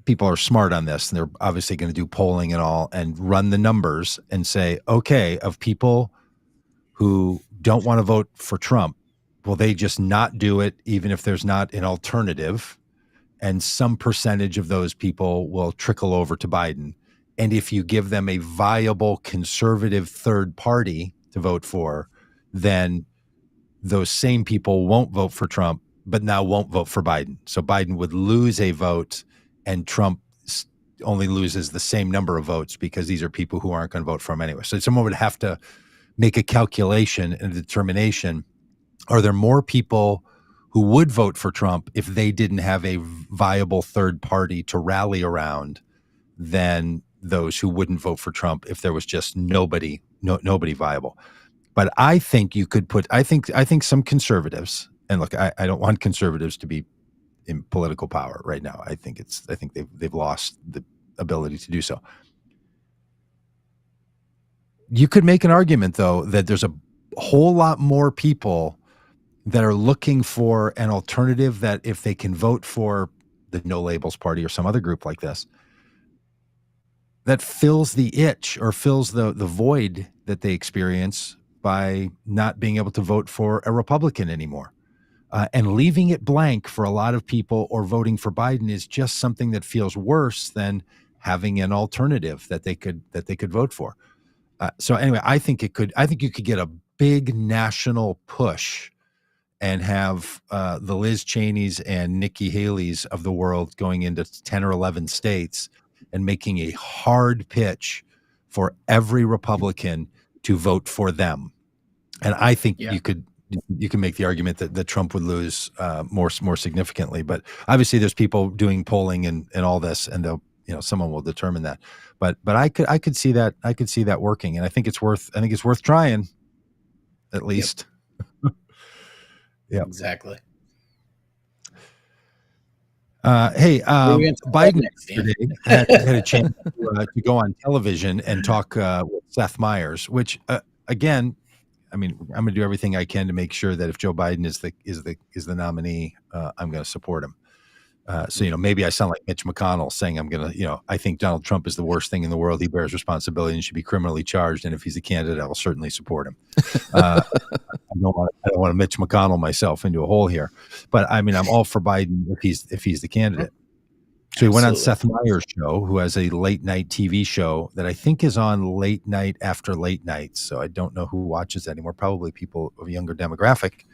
People are smart on this, and they're obviously going to do polling and all and run the numbers and say, okay, of people who don't want to vote for Trump, will they just not do it even if there's not an alternative? And some percentage of those people will trickle over to Biden. And if you give them a viable conservative third party to vote for, then those same people won't vote for Trump, but now won't vote for Biden. So Biden would lose a vote, and Trump only loses the same number of votes because these are people who aren't going to vote for him anyway. So someone would have to make a calculation and a determination. Are there more people who would vote for Trump if they didn't have a viable third party to rally around than those who wouldn't vote for Trump if there was just nobody viable? But I think you could put, I think some conservatives, and look, I don't want conservatives to be in political power right now. I think they've lost the ability to do so. You could make an argument, though, that there's a whole lot more people that are looking for an alternative, that if they can vote for the No Labels Party or some other group like this, that fills the itch or fills the void that they experience by not being able to vote for a Republican anymore. And leaving it blank for a lot of people or voting for Biden is just something that feels worse than having an alternative that they could vote for. So anyway, I think you could get a big national push and have the Liz Cheneys and Nikki Haley's of the world going into 10 or 11 states and making a hard pitch for every Republican to vote for them. And I think you can make the argument that Trump would lose more significantly. But obviously there's people doing polling and all this, and they'll, someone will determine that. But I could see that. I could see that working. And I think it's worth trying at least. Yeah, exactly. Hey, Biden yesterday had a chance to go on television and talk with Seth Meyers, which again, I mean, I'm going to do everything I can to make sure that if Joe Biden is the nominee, I'm going to support him. So maybe I sound like Mitch McConnell saying I'm going to, I think Donald Trump is the worst thing in the world. He bears responsibility and should be criminally charged. And if he's a candidate, I will certainly support him. I don't want to Mitch McConnell myself into a hole here, but I mean, I'm all for Biden if he's the candidate. So he went on Seth Meyers' show, who has a late night TV show that I think is on late night after late night. So I don't know who watches that anymore. Probably people of a younger demographic.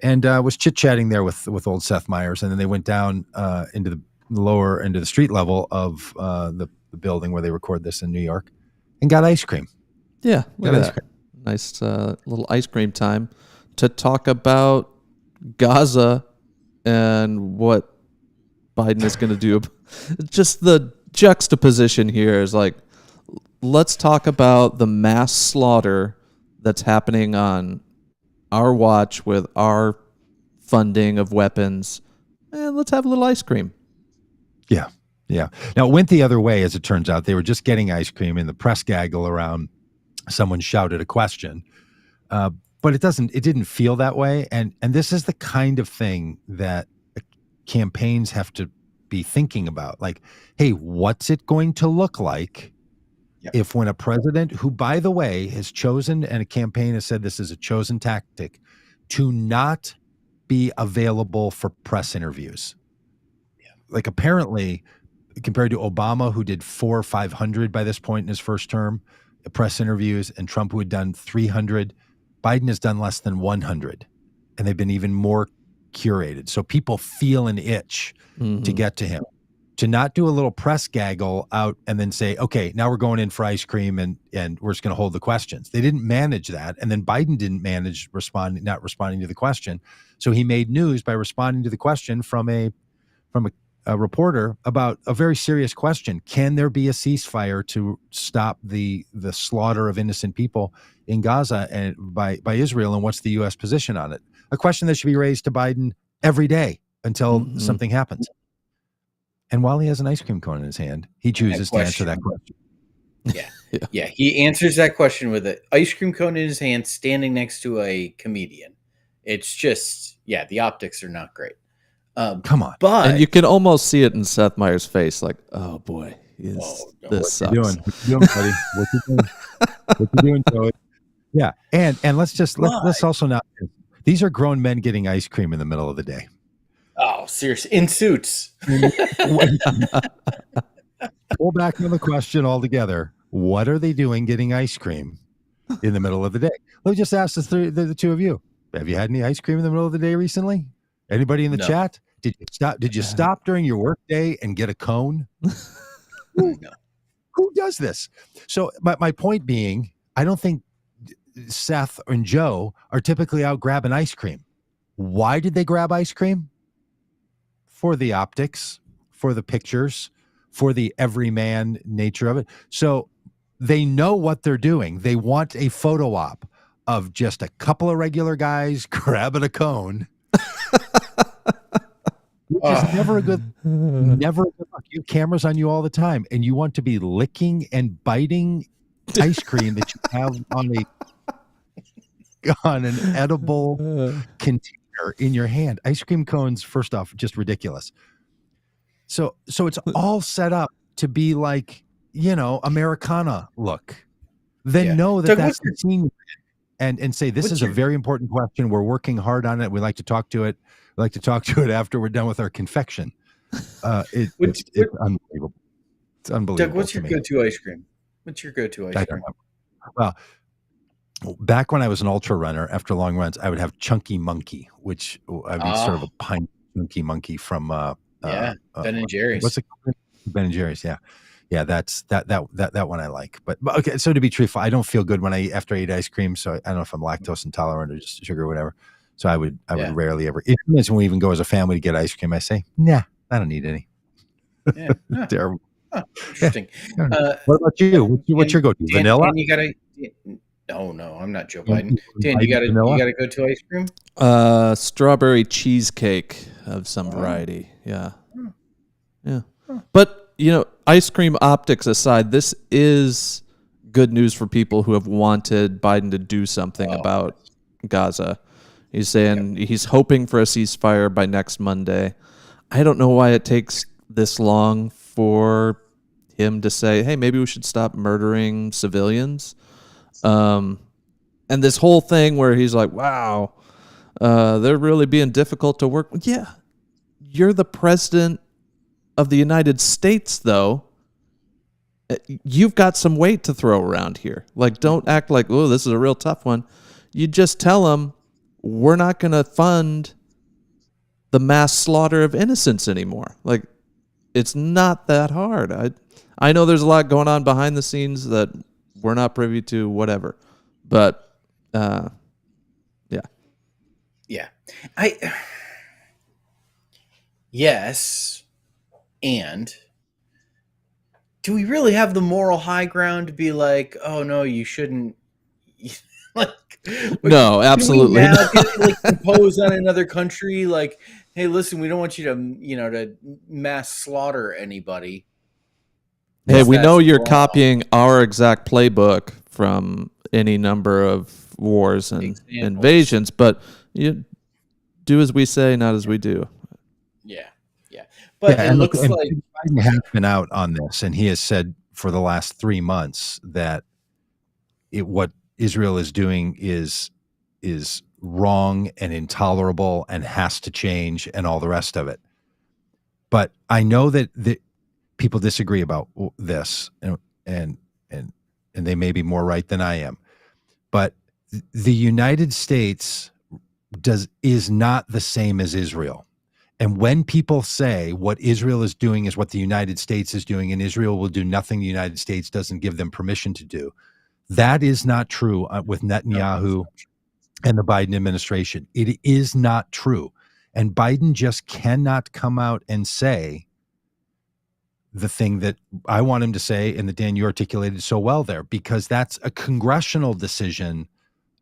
And was chit-chatting there with old Seth Meyers, and then they went down into the lower into the street level of the building where they record this in New York, and got ice cream. Yeah, look at that. Nice little ice cream time to talk about Gaza and what Biden is going to do. Just the juxtaposition here is like, let's talk about the mass slaughter that's happening on our watch with our funding of weapons, and let's have a little ice cream. Yeah. Now it went the other way, as it turns out. They were just getting ice cream, and the press gaggle around someone shouted a question. But it didn't feel that way. And this is the kind of thing that campaigns have to be thinking about. Like, hey, what's it going to look like if when a president who, by the way, has chosen, and a campaign has said this is a chosen tactic, to not be available for press interviews. Like apparently, compared to Obama, who did 400 or 500 by this point in his first term, press interviews, and Trump, who had done 300, Biden has done less than 100. And they've been even more curated. So people feel an itch to get to him. To not do a little press gaggle out and then say, okay, now we're going in for ice cream and we're just going to hold the questions. They didn't manage that. And then Biden didn't manage not responding to the question. So he made news by responding to the question from a reporter about a very serious question. Can there be a ceasefire to stop the slaughter of innocent people in Gaza and by Israel? And what's the U.S. position on it? A question that should be raised to Biden every day until something happens. And while he has an ice cream cone in his hand, he chooses to answer that question. Yeah. He answers that question with an ice cream cone in his hand, standing next to a comedian. It's just, the optics are not great. Come on. And you can almost see it in Seth Meyers' face, like, oh boy, this sucks. What you doing, buddy? What you doing? What you doing, Joey? Yeah. And let's also not, these are grown men getting ice cream in the middle of the day. Oh, seriously. In suits. Pull back on the question altogether. What are they doing getting ice cream in the middle of the day? Let me just ask the two of you. Have you had any ice cream in the middle of the day recently? Anybody in the chat? Did you stop during your work day and get a cone? No. Who does this? So my point being, I don't think Seth and Joe are typically out grabbing ice cream. Why did they grab ice cream? For the optics, for the pictures, for the everyman nature of it. So they know what they're doing. They want a photo op of just a couple of regular guys grabbing a cone. Which is never a good look. You have cameras on you all the time, and you want to be licking and biting ice cream that you have on an edible container in your hand. Ice cream cones, first off, just ridiculous. So it's all set up to be like, Americana look. Then know that's the scene. and say, this is a very important question. We're working hard on it. We like to talk to it. We like to talk to it after we're done with our confection. It's unbelievable. It's unbelievable. Doug, what's your go-to ice cream? What's your go-to ice cream? Well, back when I was an ultra runner, after long runs, I would have Chunky Monkey, which I mean, sort of a pint Chunky Monkey from Ben and Jerry's. What's it called? Ben and Jerry's, yeah. Yeah, that's that one I like. But okay, so to be truthful, I don't feel good after I eat ice cream. So I don't know if I'm lactose intolerant or just sugar or whatever. So I would rarely ever. Even when we even go as a family to get ice cream, I say, nah, I don't need any. Yeah. Terrible. Oh, interesting. What about you? What's your go-to? Dan, Vanilla? Dan, you gotta. No, I'm not Joe Biden. Dan, you gotta go to ice cream. Strawberry cheesecake of some variety. Yeah. Yeah. But ice cream optics aside, this is good news for people who have wanted Biden to do something about Gaza. He's saying he's hoping for a ceasefire by next Monday. I don't know why it takes this long for him to say, hey, maybe we should stop murdering civilians. And this whole thing where he's like, wow, they're really being difficult to work with. Yeah, you're the president of the United States, though. You've got some weight to throw around here. Like, don't act like, oh, this is a real tough one. You just tell them, we're not going to fund the mass slaughter of innocents anymore. Like, it's not that hard. I know there's a lot going on behind the scenes that we're not privy to, whatever. But, yeah. Yeah. Yes. And do we really have the moral high ground to be like, oh no, you shouldn't? No, absolutely not. Impose on another country, like, hey, listen, we don't want you to, to mass slaughter anybody. Hey, we know you're copying our exact playbook from any number of wars and invasions, but you do as we say, not as we do. Yeah. But it looks like Biden has been out on this, and he has said for the last 3 months that what Israel is doing is wrong and intolerable and has to change and all the rest of it. But I know that people disagree about this, and they may be more right than I am. But the United States is not the same as Israel. And when people say what Israel is doing is what the United States is doing, and Israel will do nothing the United States doesn't give them permission to do, that is not true with Netanyahu and the Biden administration. It is not true. And Biden just cannot come out and say the thing that I want him to say and that Dan, you articulated so well there, because that's a congressional decision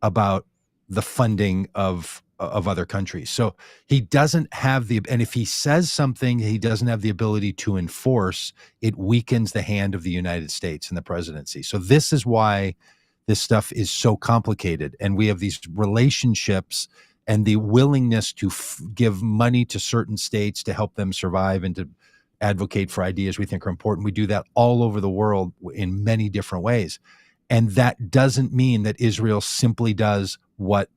about the funding of other countries. So he doesn't have and if he says something he doesn't have the ability to enforce, it weakens the hand of the United States and the presidency. So this is why this stuff is so complicated. And we have these relationships and the willingness to give money to certain states to help them survive and to advocate for ideas we think are important. We do that all over the world in many different ways. And that doesn't mean that Israel simply does what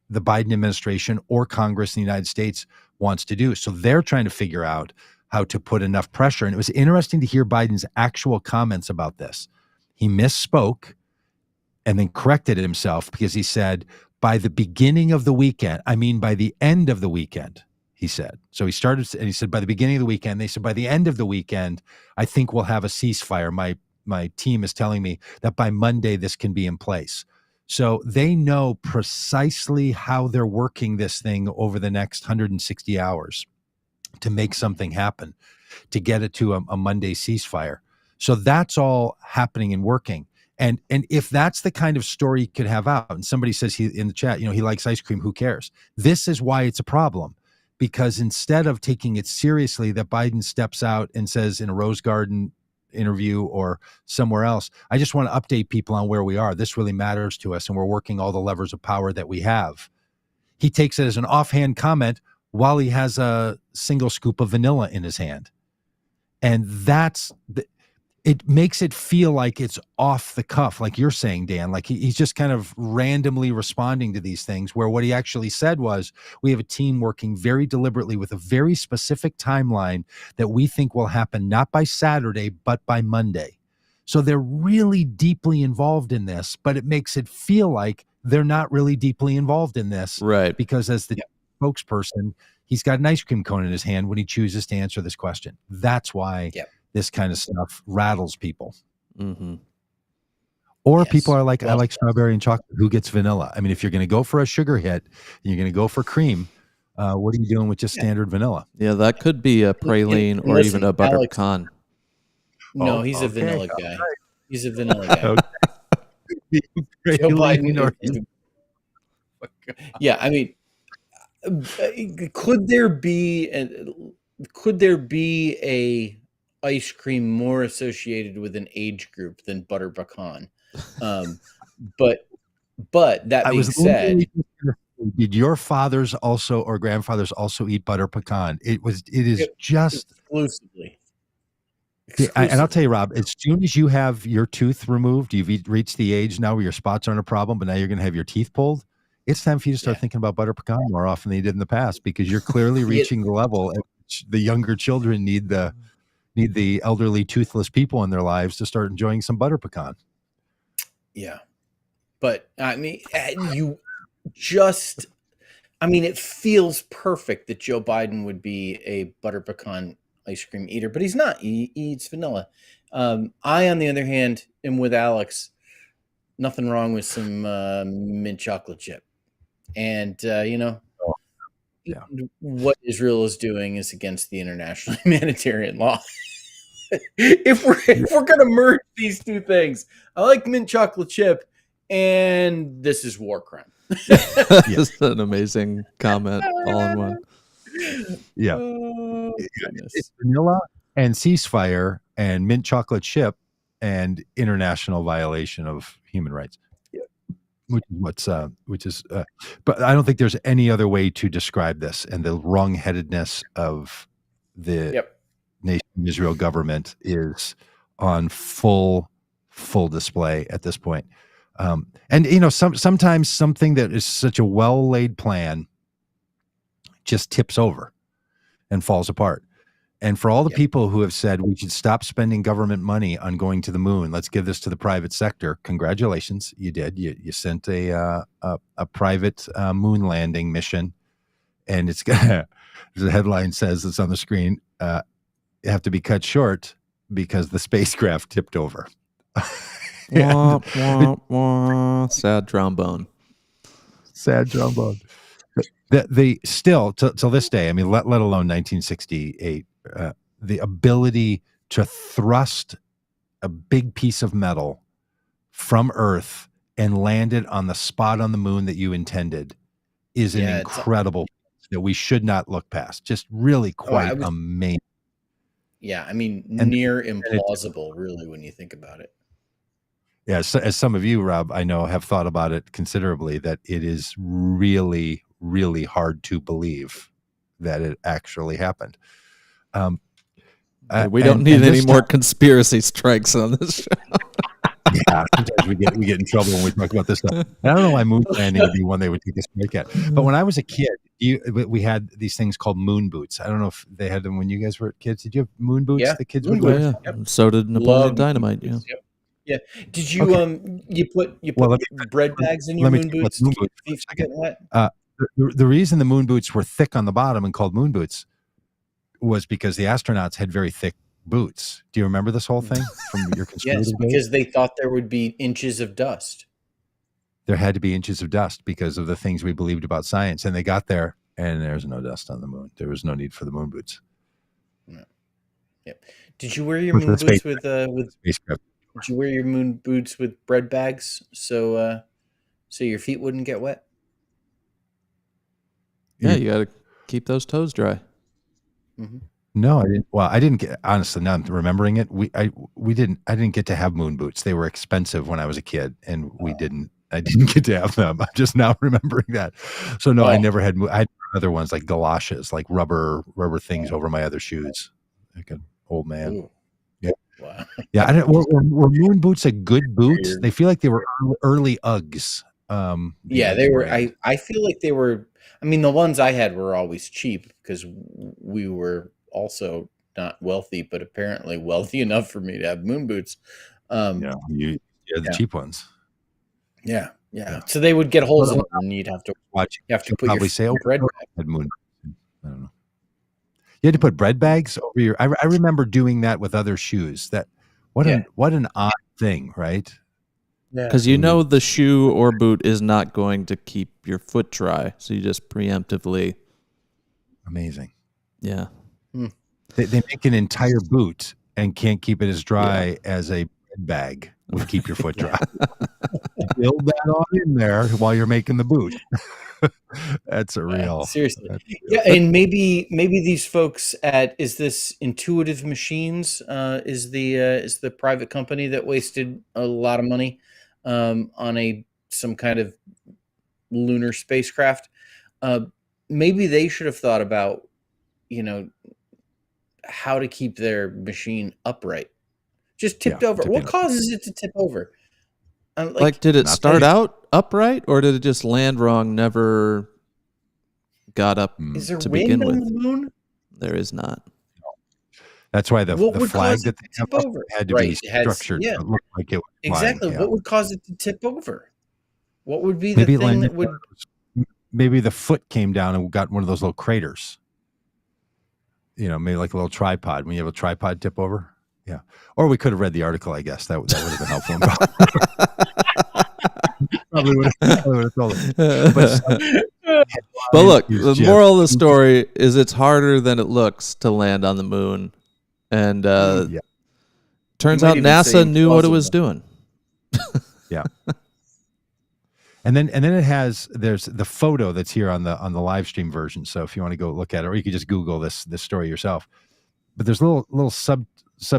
the Biden administration or Congress in the United States wants to do. So they're trying to figure out how to put enough pressure. And it was interesting to hear Biden's actual comments about this. He misspoke and then corrected himself because he said, by the beginning of the weekend, I mean, by the end of the weekend, he said. So he started and he said, by the beginning of the weekend, they said, by the end of the weekend, I think we'll have a ceasefire. My team is telling me that by Monday, this can be in place. So they know precisely how they're working this thing over the next 160 hours to make something happen, to get it to a Monday ceasefire. So that's all happening and working. And if that's the kind of story you could have out, and somebody says in the chat, he likes ice cream, who cares? This is why it's a problem. Because instead of taking it seriously that Biden steps out and says in a Rose Garden interview or somewhere else, I just want to update people on where we are. This really matters to us, and we're working all the levers of power that we have. He takes it as an offhand comment while he has a single scoop of vanilla in his hand. And it makes it feel like it's off the cuff, like you're saying, Dan. Like he's just kind of randomly responding to these things, where what he actually said was, we have a team working very deliberately with a very specific timeline that we think will happen not by Saturday, but by Monday. So they're really deeply involved in this, but it makes it feel like they're not really deeply involved in this. Right. Because as the spokesperson, he's got an ice cream cone in his hand when he chooses to answer this question. That's why this kind of stuff rattles people. Mm-hmm. Or people are like, I like strawberry and chocolate. Who gets vanilla? I mean, if you're going to go for a sugar hit, and you're going to go for cream, what are you doing with just standard vanilla? Yeah, that could be a praline or even a butter pecan. No, he's a vanilla guy. He's a vanilla guy. Joe Biden. Yeah, I mean, could there be a ice cream more associated with an age group than butter pecan? But that being said, did your fathers also or grandfathers also eat butter pecan? It is just exclusively. And I'll tell you, Rob, as soon as you have your tooth removed, you've reached the age now where your spots aren't a problem, but now you're going to have your teeth pulled. It's time for you to start thinking about butter pecan more often than you did in the past, because you're clearly reaching the level at which the younger children need the elderly toothless people in their lives to start enjoying some butter pecan. Yeah. But I mean, it feels perfect that Joe Biden would be a butter pecan ice cream eater, but he's not. He eats vanilla. I, on the other hand, am with Alex. Nothing wrong with some mint chocolate chip. And, what Israel is doing is against the international humanitarian law. If we're going to merge these two things, I like mint chocolate chip, and this is war crime. That's an amazing comment all in one. Yeah. It's vanilla and ceasefire and mint chocolate chip and international violation of human rights. But I don't think there's any other way to describe this, and the wrong-headedness of the nation of Israel government is on full display at this point. And sometimes something that is such a well-laid plan just tips over and falls apart. And for all the people who have said we should stop spending government money on going to the moon, let's give this to the private sector. Congratulations, you did. You sent a private moon landing mission, and it's got the headline says, it's on the screen. You have to be cut short because the spacecraft tipped over. Wah, wah, wah. Sad trombone. Sad trombone. The still till this day, I mean, let alone 1968, the ability to thrust a big piece of metal from Earth and land it on the spot on the moon that you intended is an incredible that we should not look past. Just really quite amazing. Yeah, I mean, near implausible, really, when you think about it. Yeah, so, as some of you, Rob, I know, have thought about it considerably, that it is really, really hard to believe that it actually happened. We don't need any more conspiracy strikes on this show. Yeah, sometimes we get in trouble when we talk about this stuff. I don't know why moon landing would be one they would take a strike at. But when I was a kid, we had these things called moon boots. I don't know if they had them when you guys were kids. Did you have moon boots? Yeah, the kids would wear. Yeah. Yep. So did Napoleon Dynamite. Yeah. Yep. Yeah. Did you you put bread bags in your moon boots to keep your feet from getting wet? The reason the moon boots were thick on the bottom and called moon boots was because the astronauts had very thick boots. Do you remember this whole thing from your conspiracy days? Because they thought there would be inches of dust. There had to be inches of dust because of the things we believed about science. And they got there, and there's no dust on the moon. There was no need for the moon boots. No. Yep. Did you wear your moon boots with spacecraft? Did you wear your moon boots with bread bags so your feet wouldn't get wet? Yeah, you got to keep those toes dry. Mm-hmm. No, I didn't. Well, I didn't get, honestly, now I'm remembering it. I didn't get to have moon boots. They were expensive when I was a kid, and I didn't get to have them. I'm just now remembering that. So no, I never had, I had other ones like galoshes, like rubber things over my other shoes. Like an old man. Ooh. Yeah. Wow. Yeah, I don't. Were moon boots a good boot? They feel like they were early Uggs. Yeah, they were. I feel like they were. I mean, the ones I had were always cheap because we were also not wealthy, but apparently wealthy enough for me to have moon boots. You had the cheap ones. Yeah. So they would get holes in them, and you'd have to watch. You have to put probably your say, bread bag. Had moon. I don't know. You had to put bread bags over your. I remember doing that with other shoes. What an odd thing, right? Yeah, because the shoe or boot is not going to keep your foot dry, so you just preemptively. Amazing. Yeah. They make an entire boot and can't keep it as dry as a bread bag would keep your foot dry. Build that on in there while you're making the boot. That's a real seriously. Yeah, and maybe these folks is this Intuitive Machines is the private company that wasted a lot of money on some kind of lunar spacecraft. Maybe they should have thought about how to keep their machine upright. Just tipped over. What causes it to tip over? Did it start out upright, or did it just land wrong? Never got up is there to wind begin on with. The moon? There is not. That's why the flag that they tip over had to be structured to look like it was exactly. flying, What would cause it to tip over? What would be the thing that would? Maybe the foot came down and got one of those little craters. Maybe like a little tripod. When you have a tripod tip over. Yeah. Or we could have read the article, I guess. That would have been helpful. Probably would have told it. But look, the moral of the story is it's harder than it looks to land on the moon. And turns out NASA knew what it was doing. Yeah. And then there's the photo that's here on the live stream version. So if you want to go look at it, or you could just Google this story yourself. But there's a little sub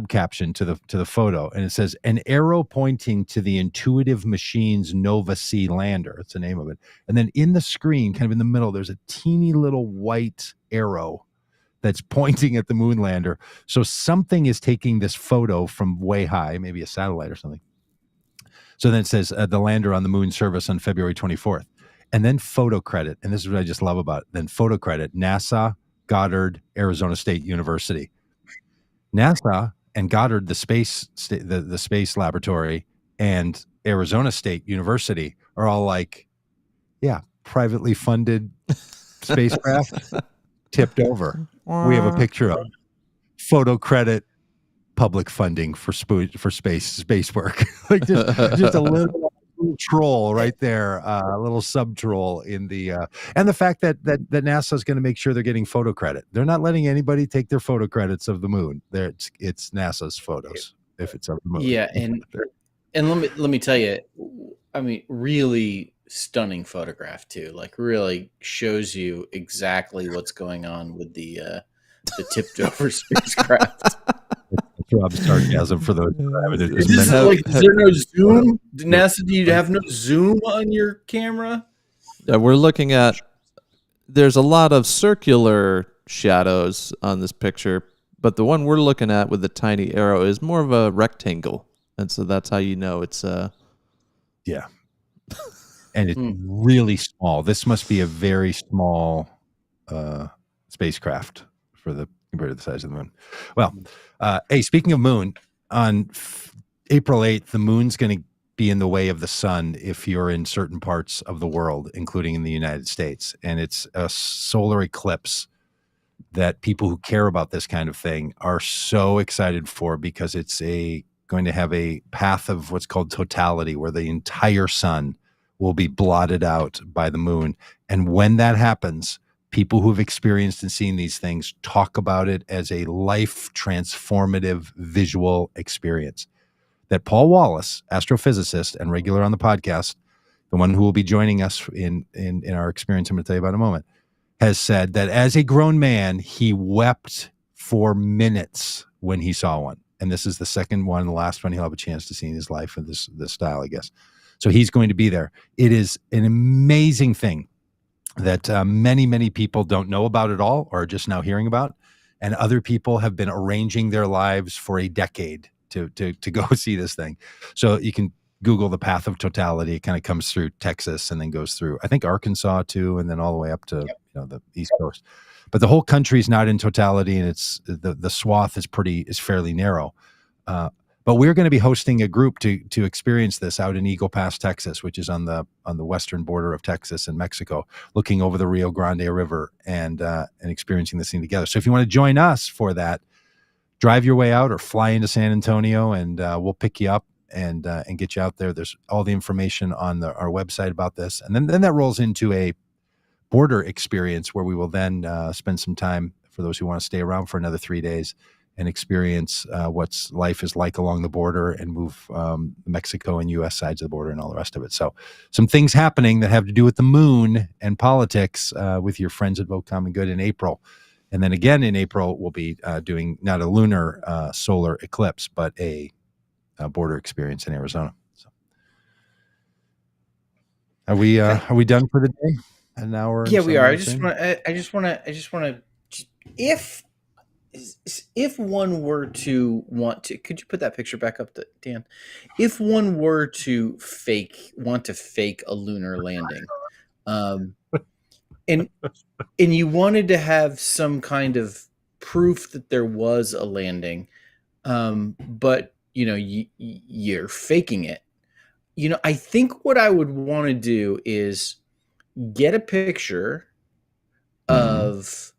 caption to the photo, and it says an arrow pointing to the Intuitive Machines Nova C lander. It's the name of it. And then in the screen, kind of in the middle, there's a teeny little white arrow that's pointing at the moon lander. So something is taking this photo from way high, maybe a satellite or something. So then it says the lander on the moon service on February 24th. And then photo credit, and this is what I just love about it. Then photo credit, NASA, Goddard, Arizona State University. NASA and Goddard, the space laboratory, and Arizona State University are all like, privately funded spacecraft tipped over. We have a picture of photo credit, public funding for space work. Like just a little troll right there, a little sub troll in the and the fact that NASA is going to make sure they're getting photo credit. They're not letting anybody take their photo credits of the moon. It's NASA's photos if it's of the moon. Yeah, and let me tell you, I mean, really stunning photograph too. Like really shows you exactly what's going on with the tipped over spacecraft. Rob sarcasm for those. Is there no zoom? NASA, do you have no zoom on your camera? Yeah, we're looking at. There's a lot of circular shadows on this picture, but the one we're looking at with the tiny arrow is more of a rectangle, and so that's how you know it's yeah. And it's really small. This must be a very small spacecraft compared to the size of the moon. Well, hey, speaking of moon, on April 8th, the moon's going to be in the way of the sun if you're in certain parts of the world, including in the United States. And it's a solar eclipse that people who care about this kind of thing are so excited for, because it's going to have a path of what's called totality, where the entire sun will be blotted out by the moon. And when that happens, people who've experienced and seen these things talk about it as a life transformative visual experience. That Paul Wallace, astrophysicist and regular on the podcast, the one who will be joining us in our experience I'm going to tell you about in a moment, has said that as a grown man, he wept for minutes when he saw one. And this is the second one, the last one he'll have a chance to see in his life of this style, I guess. So he's going to be there. It is an amazing thing that many, many people don't know about at all, or are just now hearing about. And other people have been arranging their lives for a decade to go see this thing. So you can Google the path of totality. It kind of comes through Texas and then goes through, I think, Arkansas too, and then all the way up to the East Coast. But the whole country is not in totality, and it's the swath is fairly narrow. But we're going to be hosting a group to experience this out in Eagle Pass, Texas, which is on the western border of Texas and Mexico, looking over the Rio Grande River and experiencing this thing together. So if you want to join us for that, drive your way out or fly into San Antonio, and we'll pick you up and get you out there. There's all the information on our website about this, and then that rolls into a border experience where we will then spend some time for those who want to stay around for another 3 days and experience what life is like along the border and move Mexico and U.S. sides of the border and all the rest of it. So some things happening that have to do with the moon and politics with your friends at Vote Common Good in April. And then again in April, we'll be doing not a lunar solar eclipse, but a border experience in Arizona. So are we done for the day? An hour? Yeah, we are. I just want to, if one were to want to, could you put that picture back up, Dan? If one were to want to fake a lunar landing, and you wanted to have some kind of proof that there was a landing, but you're faking it. I think what I would want to do is get a picture of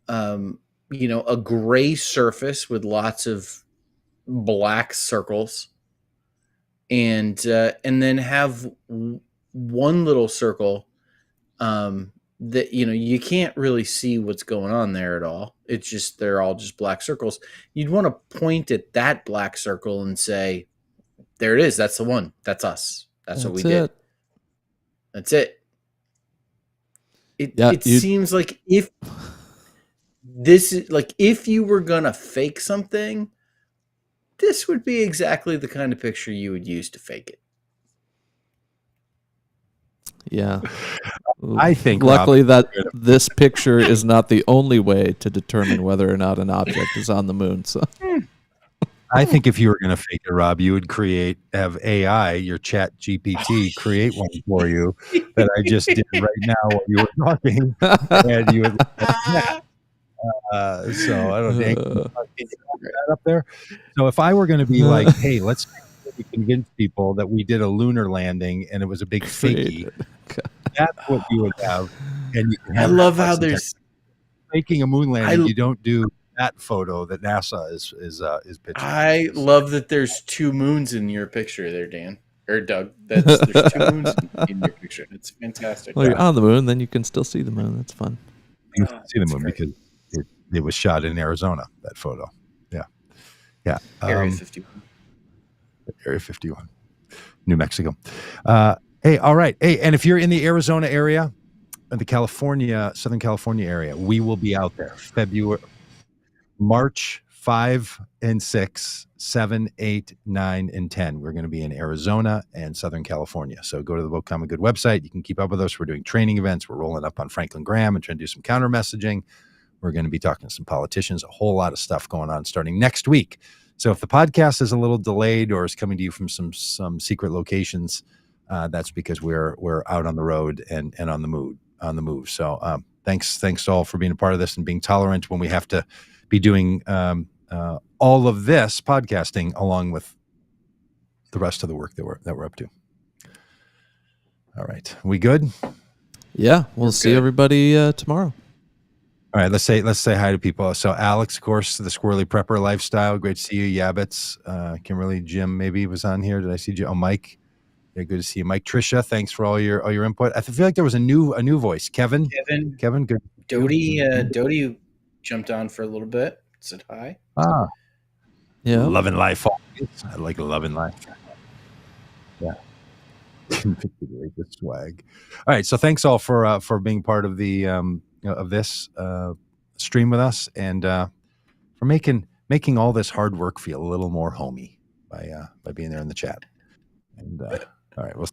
a gray surface with lots of black circles, and then have one little circle that you can't really see what's going on there at all. It's just they're all just black circles. You'd want to point at that black circle and say, there it is, that's the one, that's us, that's what we did. That's it. It seems like if you were gonna fake something, this would be exactly the kind of picture you would use to fake it. Yeah. I think luckily that this picture is not the only way to determine whether or not an object is on the moon. So I think if you were going to fake it, Rob, you would have AI, your chat GPT, create one for you that I just did right now while you were talking. And you would so I don't think that up there. So if I were going to be like, hey, let's convince people that we did a lunar landing and it was a big fakie, that's what you would have. And you can have I love how there's faking a moon landing. You don't do that photo that NASA is pitching. I love that there's two moons in your picture there, Dan or Doug. There's two moons in your picture. It's fantastic. Well, you're on the moon, then you can still see the moon. That's fun. You can see the moon because it was shot in Arizona. That photo, yeah. Area 51. Area 51, New Mexico. Hey, all right. Hey, and if you're in the Arizona area, the Southern California area, we will be out there March 5 and 6, 7, 8, 9, and 10. We're going to be in Arizona and Southern California. So go to the Vote Common Good website. You can keep up with us. We're doing training events. We're rolling up on Franklin Graham and trying to do some counter messaging. We're going to be talking to some politicians, a whole lot of stuff going on starting next week. So if the podcast is a little delayed or is coming to you from some secret locations, that's because we're out on the road and on the move. So thanks to all for being a part of this and being tolerant when we have to be doing all of this podcasting along with the rest of the work that we're up to. All right, we good? Yeah, we'll see everybody tomorrow. All right, let's say hi to people. So Alex, of course, the Squirrely Prepper Lifestyle. Great to see you. Yabbits, Kimberly, Jim maybe was on here. Did I see Jim? Oh, Mike. Yeah, good to see you. Mike, Tricia, thanks for all your input. I feel like there was a new voice. Kevin, good. Dodie jumped on for a little bit. Said hi. Yeah. Loving life. I like loving life. Yeah. The swag. All right. So thanks all for being part of the of this stream with us and for making all this hard work feel a little more homey by being there in the chat. And all right. We'll